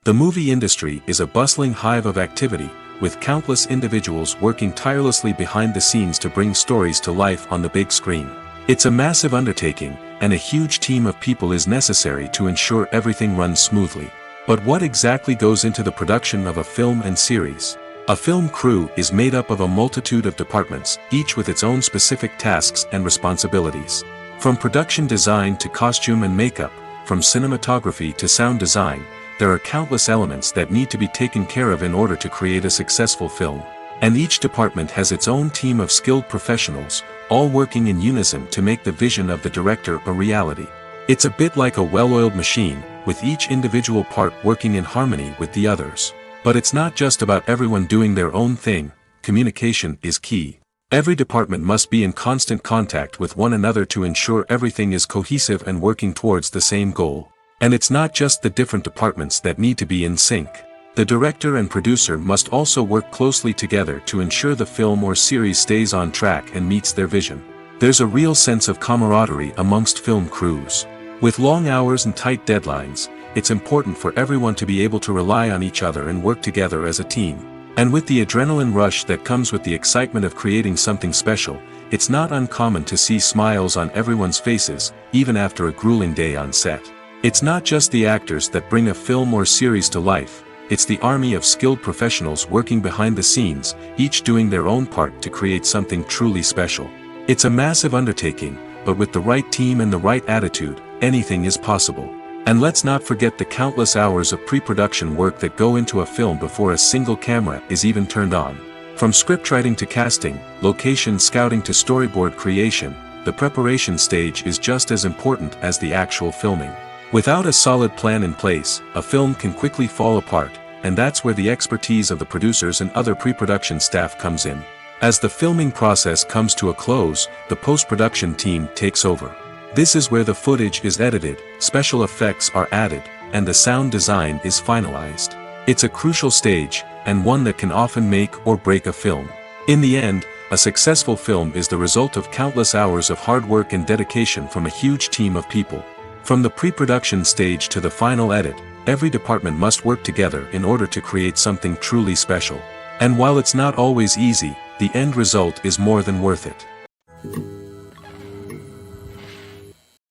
The movie industry is a bustling hive of activity, with countless individuals working tirelessly behind the scenes to bring stories to life on the big screen. It's a massive undertaking, and a huge team of people is necessary to ensure everything runs smoothly. But what exactly goes into the production of a film and series? A film crew is made up of a multitude of departments, each with its own specific tasks and responsibilities. From production design to costume and makeup, from cinematography to sound design, there are countless elements that need to be taken care of in order to create a successful film. And each department has its own team of skilled professionals, all working in unison to make the vision of the director a reality. It's a bit like a well-oiled machine, with each individual part working in harmony with the others. But it's not just about everyone doing their own thing. Communication is key. Every department must be in constant contact with one another to ensure everything is cohesive and working towards the same goal. And it's not just the different departments that need to be in sync. The director and producer must also work closely together to ensure the film or series stays on track and meets their vision. There's a real sense of camaraderie amongst film crews. With long hours and tight deadlines, it's important for everyone to be able to rely on each other and work together as a team. And with the adrenaline rush that comes with the excitement of creating something special, it's not uncommon to see smiles on everyone's faces, even after a grueling day on set. It's not just the actors that bring a film or series to life, it's the army of skilled professionals working behind the scenes, each doing their own part to create something truly special. It's a massive undertaking, but with the right team and the right attitude, anything is possible. And let's not forget the countless hours of pre-production work that go into a film before a single camera is even turned on. From scriptwriting to casting, location scouting to storyboard creation, the preparation stage is just as important as the actual filming. Without a solid plan in place, a film can quickly fall apart, and that's where the expertise of the producers and other pre-production staff comes in. As the filming process comes to a close, the post-production team takes over. This is where the footage is edited, special effects are added, and the sound design is finalized. It's a crucial stage, and one that can often make or break a film. In the end, a successful film is the result of countless hours of hard work and dedication from a huge team of people. From the pre-production stage to the final edit, every department must work together in order to create something truly special. And while it's not always easy, the end result is more than worth it.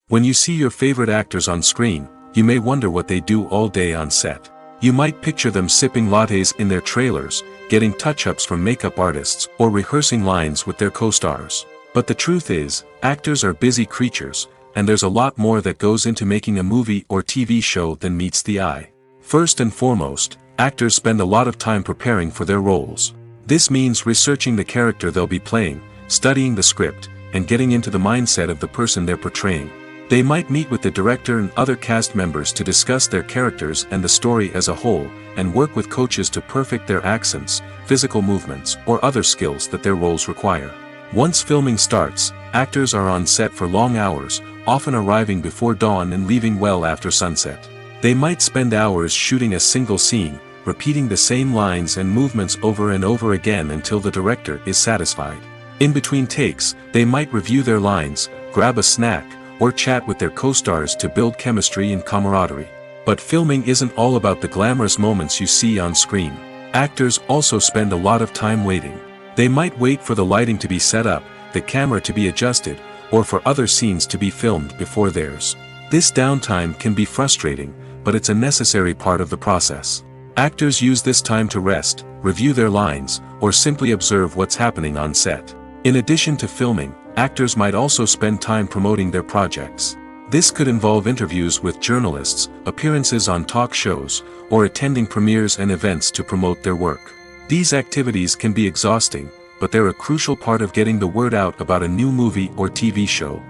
When you see your favorite actors on screen, you may wonder what they do all day on set. You might picture them sipping lattes in their trailers, getting touch-ups from makeup artists, or rehearsing lines with their co-stars. But the truth is, actors are busy creatures, and there's a lot more that goes into making a movie or TV show than meets the eye. First and foremost, actors spend a lot of time preparing for their roles. This means researching the character they'll be playing, studying the script, and getting into the mindset of the person they're portraying. They might meet with the director and other cast members to discuss their characters and the story as a whole, and work with coaches to perfect their accents, physical movements, or other skills that their roles require. Once filming starts, actors are on set for long hours, often arriving before dawn and leaving well after sunset. They might spend hours shooting a single scene, repeating the same lines and movements over and over again until the director is satisfied. In between takes, they might review their lines, grab a snack, or chat with their co-stars to build chemistry and camaraderie. But filming isn't all about the glamorous moments you see on screen. Actors also spend a lot of time waiting. They might wait for the lighting to be set up, the camera to be adjusted, or for other scenes to be filmed before theirs. This downtime can be frustrating, but it's a necessary part of the process. Actors use this time to rest, review their lines, or simply observe what's happening on set. In addition to filming, actors might also spend time promoting their projects. This could involve interviews with journalists, appearances on talk shows, or attending premieres and events to promote their work. These activities can be exhausting, but they're a crucial part of getting the word out about a new movie or TV show.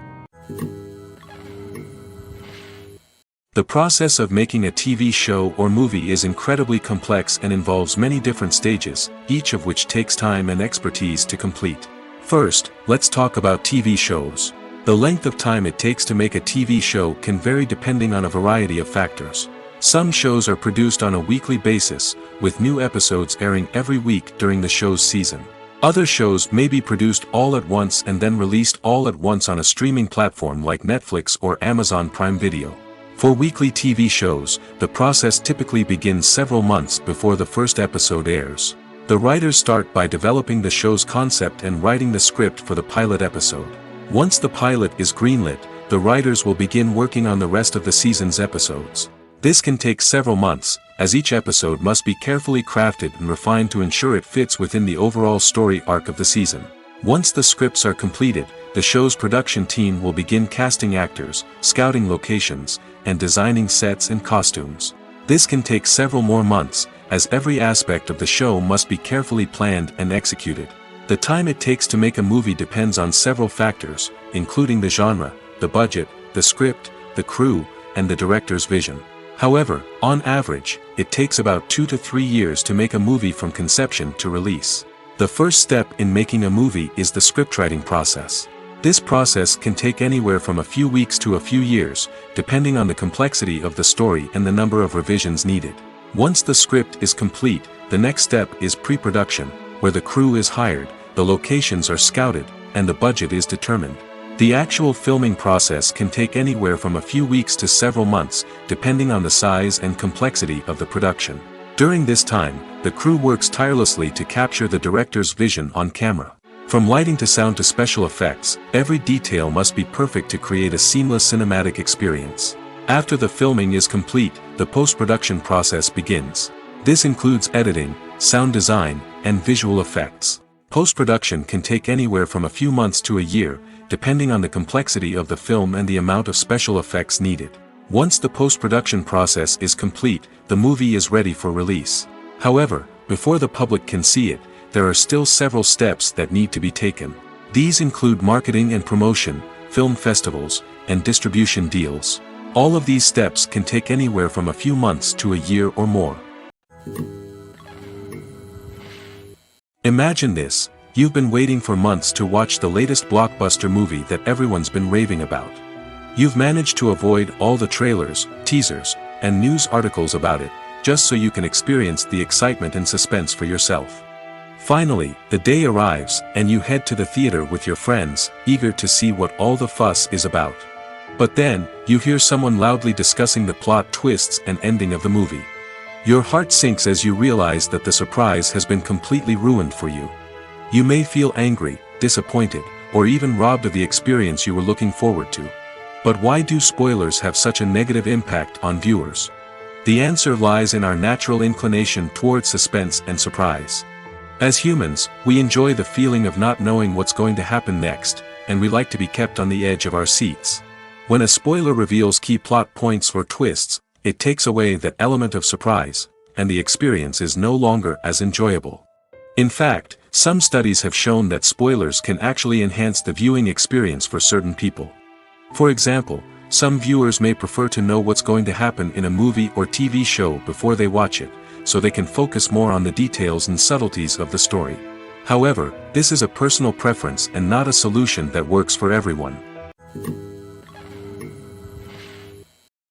The process of making a TV show or movie is incredibly complex and involves many different stages, each of which takes time and expertise to complete. First, let's talk about TV shows. The length of time it takes to make a TV show can vary depending on a variety of factors. Some shows are produced on a weekly basis, with new episodes airing every week during the show's season. Other shows may be produced all at once and then released all at once on a streaming platform like Netflix or Amazon Prime Video. For weekly TV shows, the process typically begins several months before the first episode airs. The writers start by developing the show's concept and writing the script for the pilot episode. Once the pilot is greenlit, the writers will begin working on the rest of the season's episodes. This can take several months, as each episode must be carefully crafted and refined to ensure it fits within the overall story arc of the season. Once the scripts are completed, the show's production team will begin casting actors, scouting locations, and designing sets and costumes. This can take several more months, as every aspect of the show must be carefully planned and executed. The time it takes to make a movie depends on several factors, including the genre, the budget, the script, the crew, and the director's vision. However, on average, it takes about 2 to 3 years to make a movie from conception to release. The first step in making a movie is the scriptwriting process. This process can take anywhere from a few weeks to a few years, depending on the complexity of the story and the number of revisions needed. Once the script is complete, the next step is pre-production, where the crew is hired, the locations are scouted, and the budget is determined. The actual filming process can take anywhere from a few weeks to several months, depending on the size and complexity of the production. During this time, the crew works tirelessly to capture the director's vision on camera. From lighting to sound to special effects, every detail must be perfect to create a seamless cinematic experience. After the filming is complete, the post-production process begins. This includes editing, sound design, and visual effects. Post-production can take anywhere from a few months to a year, depending on the complexity of the film and the amount of special effects needed. Once the post-production process is complete, the movie is ready for release. However, before the public can see it, there are still several steps that need to be taken. These include marketing and promotion, film festivals, and distribution deals. All of these steps can take anywhere from a few months to a year or more. Imagine this: you've been waiting for months to watch the latest blockbuster movie that everyone's been raving about. You've managed to avoid all the trailers, teasers, and news articles about it, just so you can experience the excitement and suspense for yourself. Finally, the day arrives, and you head to the theater with your friends, eager to see what all the fuss is about. But then, you hear someone loudly discussing the plot twists and ending of the movie. Your heart sinks as you realize that the surprise has been completely ruined for you. You may feel angry, disappointed, or even robbed of the experience you were looking forward to. But why do spoilers have such a negative impact on viewers? The answer lies in our natural inclination toward suspense and surprise. As humans, we enjoy the feeling of not knowing what's going to happen next, and we like to be kept on the edge of our seats. When a spoiler reveals key plot points or twists, it takes away that element of surprise, and the experience is no longer as enjoyable. In fact, some studies have shown that spoilers can actually enhance the viewing experience for certain people. For example, some viewers may prefer to know what's going to happen in a movie or TV show before they watch it, so they can focus more on the details and subtleties of the story. However, this is a personal preference and not a solution that works for everyone.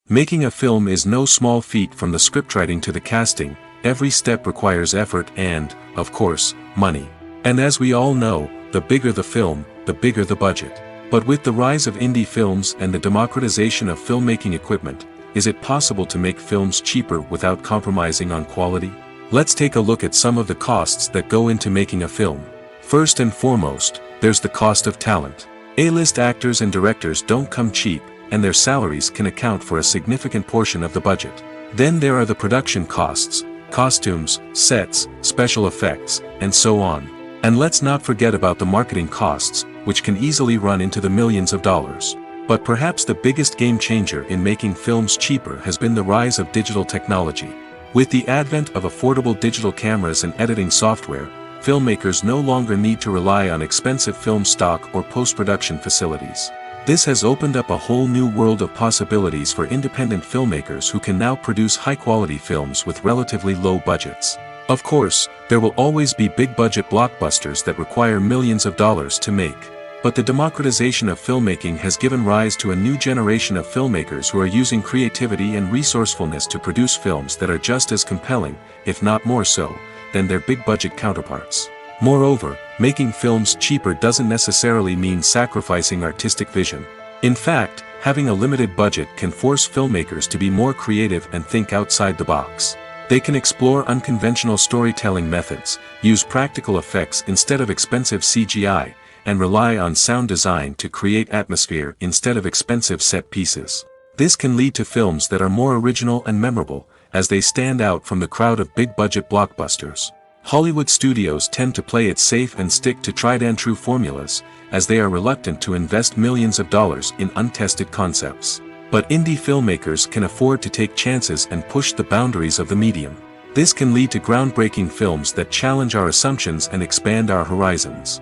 Making a film is no small feat. From the scriptwriting to the casting, every step requires effort and, of course, money. And as we all know, the bigger the film, the bigger the budget. But with the rise of indie films and the democratization of filmmaking equipment, is it possible to make films cheaper without compromising on quality? Let's take a look at some of the costs that go into making a film. First and foremost, there's the cost of talent. A-list actors and directors don't come cheap, and their salaries can account for a significant portion of the budget. Then there are the production costs, costumes, sets, special effects, and so on. And let's not forget about the marketing costs, which can easily run into the millions of dollars. But perhaps the biggest game changer in making films cheaper has been the rise of digital technology. With the advent of affordable digital cameras and editing software, filmmakers no longer need to rely on expensive film stock or post-production facilities. This has opened up a whole new world of possibilities for independent filmmakers who can now produce high-quality films with relatively low budgets. Of course, there will always be big-budget blockbusters that require millions of dollars to make. But the democratization of filmmaking has given rise to a new generation of filmmakers who are using creativity and resourcefulness to produce films that are just as compelling, if not more so, than their big-budget counterparts. Moreover, making films cheaper doesn't necessarily mean sacrificing artistic vision. In fact, having a limited budget can force filmmakers to be more creative and think outside the box. They can explore unconventional storytelling methods, use practical effects instead of expensive CGI, and rely on sound design to create atmosphere instead of expensive set pieces. This can lead to films that are more original and memorable, as they stand out from the crowd of big-budget blockbusters. Hollywood studios tend to play it safe and stick to tried-and-true formulas, as they are reluctant to invest millions of dollars in untested concepts. But indie filmmakers can afford to take chances and push the boundaries of the medium. This can lead to groundbreaking films that challenge our assumptions and expand our horizons.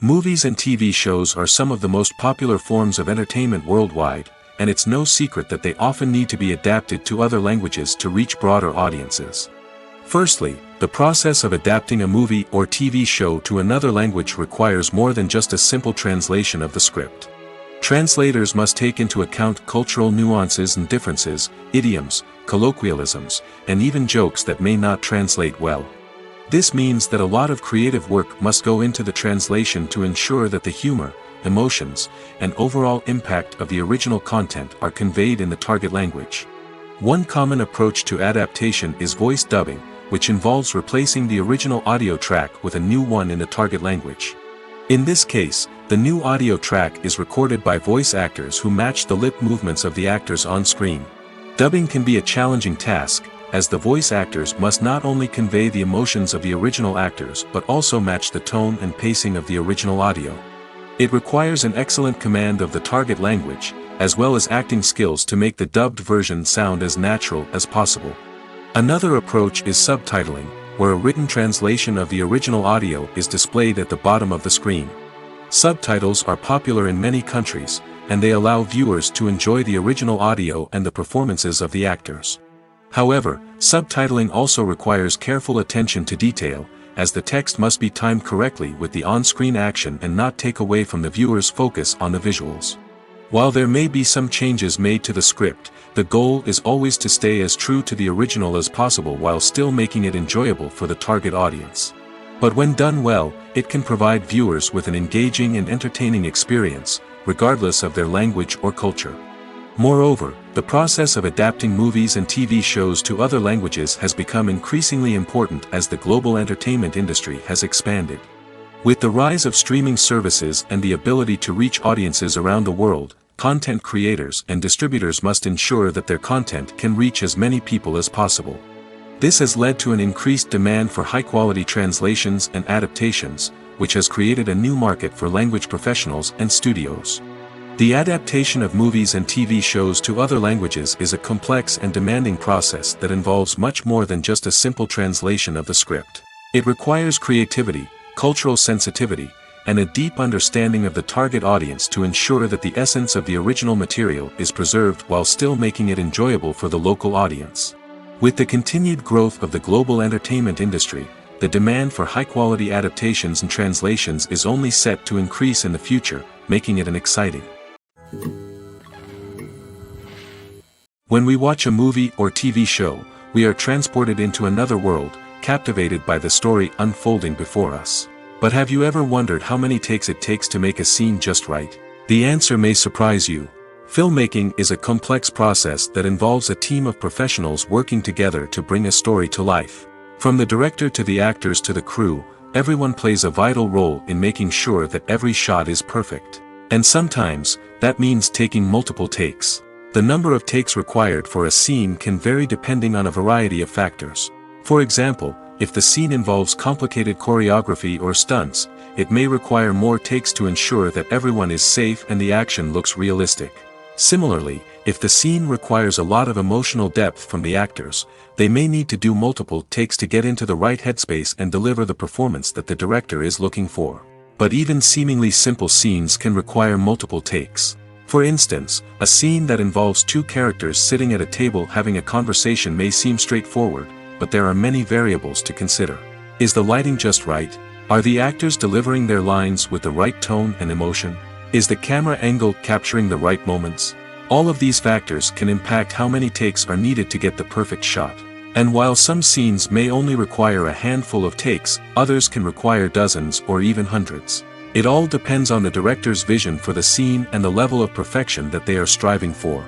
Movies and TV shows are some of the most popular forms of entertainment worldwide, and it's no secret that they often need to be adapted to other languages to reach broader audiences. Firstly, the process of adapting a movie or TV show to another language requires more than just a simple translation of the script. Translators must take into account cultural nuances and differences, idioms, colloquialisms, and even jokes that may not translate well. This means that a lot of creative work must go into the translation to ensure that the humor, emotions, and overall impact of the original content are conveyed in the target language. One common approach to adaptation is voice dubbing, which involves replacing the original audio track with a new one in the target language. In this case, the new audio track is recorded by voice actors who match the lip movements of the actors on screen. Dubbing can be a challenging task, as the voice actors must not only convey the emotions of the original actors but also match the tone and pacing of the original audio. It requires an excellent command of the target language, as well as acting skills to make the dubbed version sound as natural as possible. Another approach is subtitling, where a written translation of the original audio is displayed at the bottom of the screen. Subtitles are popular in many countries, and they allow viewers to enjoy the original audio and the performances of the actors. However, subtitling also requires careful attention to detail, as the text must be timed correctly with the on-screen action and not take away from the viewer's focus on the visuals. While there may be some changes made to the script, the goal is always to stay as true to the original as possible while still making it enjoyable for the target audience. But when done well, it can provide viewers with an engaging and entertaining experience, regardless of their language or culture. Moreover, the process of adapting movies and TV shows to other languages has become increasingly important as the global entertainment industry has expanded. With the rise of streaming services and the ability to reach audiences around the world, content creators and distributors must ensure that their content can reach as many people as possible. This has led to an increased demand for high-quality translations and adaptations, which has created a new market for language professionals and studios. The adaptation of movies and TV shows to other languages is a complex and demanding process that involves much more than just a simple translation of the script. It requires creativity, cultural sensitivity, and a deep understanding of the target audience to ensure that the essence of the original material is preserved while still making it enjoyable for the local audience. With the continued growth of the global entertainment industry, the demand for high-quality adaptations and translations is only set to increase in the future, making it an exciting. When we watch a movie or TV show, we are transported into another world, captivated by the story unfolding before us. But have you ever wondered how many takes it takes to make a scene just right? The answer may surprise you. Filmmaking is a complex process that involves a team of professionals working together to bring a story to life. From the director to the actors to the crew, everyone plays a vital role in making sure that every shot is perfect. And sometimes, that means taking multiple takes. The number of takes required for a scene can vary depending on a variety of factors. For example, if the scene involves complicated choreography or stunts, it may require more takes to ensure that everyone is safe and the action looks realistic. Similarly, if the scene requires a lot of emotional depth from the actors, they may need to do multiple takes to get into the right headspace and deliver the performance that the director is looking for. But even seemingly simple scenes can require multiple takes. For instance, a scene that involves two characters sitting at a table having a conversation may seem straightforward, but there are many variables to consider. Is the lighting just right? Are the actors delivering their lines with the right tone and emotion? Is the camera angle capturing the right moments? All of these factors can impact how many takes are needed to get the perfect shot. And while some scenes may only require a handful of takes, others can require dozens or even hundreds. It all depends on the director's vision for the scene and the level of perfection that they are striving for.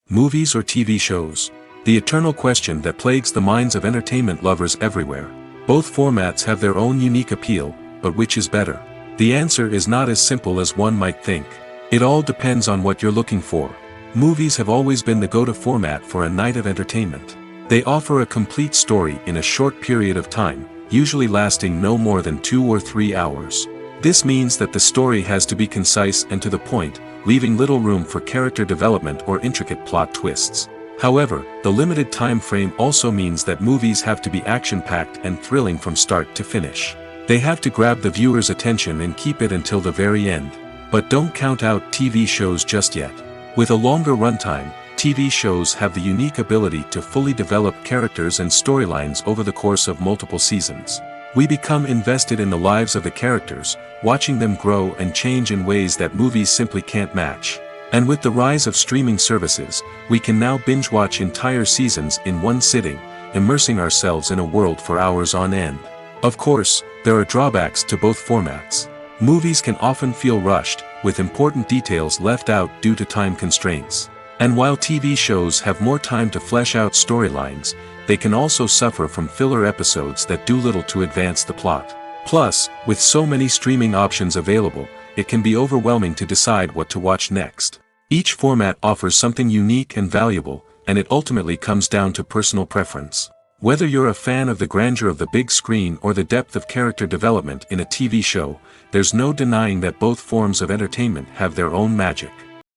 Movies or TV shows? The eternal question that plagues the minds of entertainment lovers everywhere. Both formats have their own unique appeal, but which is better? The answer is not as simple as one might think. It all depends on what you're looking for. Movies have always been the go-to format for a night of entertainment. They offer a complete story in a short period of time, usually lasting no more than 2 or 3 hours. This means that the story has to be concise and to the point, leaving little room for character development or intricate plot twists. However, the limited time frame also means that movies have to be action-packed and thrilling from start to finish. They have to grab the viewer's attention and keep it until the very end. But don't count out TV shows just yet. With a longer runtime, TV shows have the unique ability to fully develop characters and storylines over the course of multiple seasons. We become invested in the lives of the characters, watching them grow and change in ways that movies simply can't match. And with the rise of streaming services, we can now binge-watch entire seasons in one sitting, immersing ourselves in a world for hours on end. Of course, there are drawbacks to both formats. Movies can often feel rushed, with important details left out due to time constraints. And while TV shows have more time to flesh out storylines, they can also suffer from filler episodes that do little to advance the plot. Plus, with so many streaming options available, it can be overwhelming to decide what to watch next. Each format offers something unique and valuable, and it ultimately comes down to personal preference. Whether you're a fan of the grandeur of the big screen or the depth of character development in a TV show, there's no denying that both forms of entertainment have their own magic.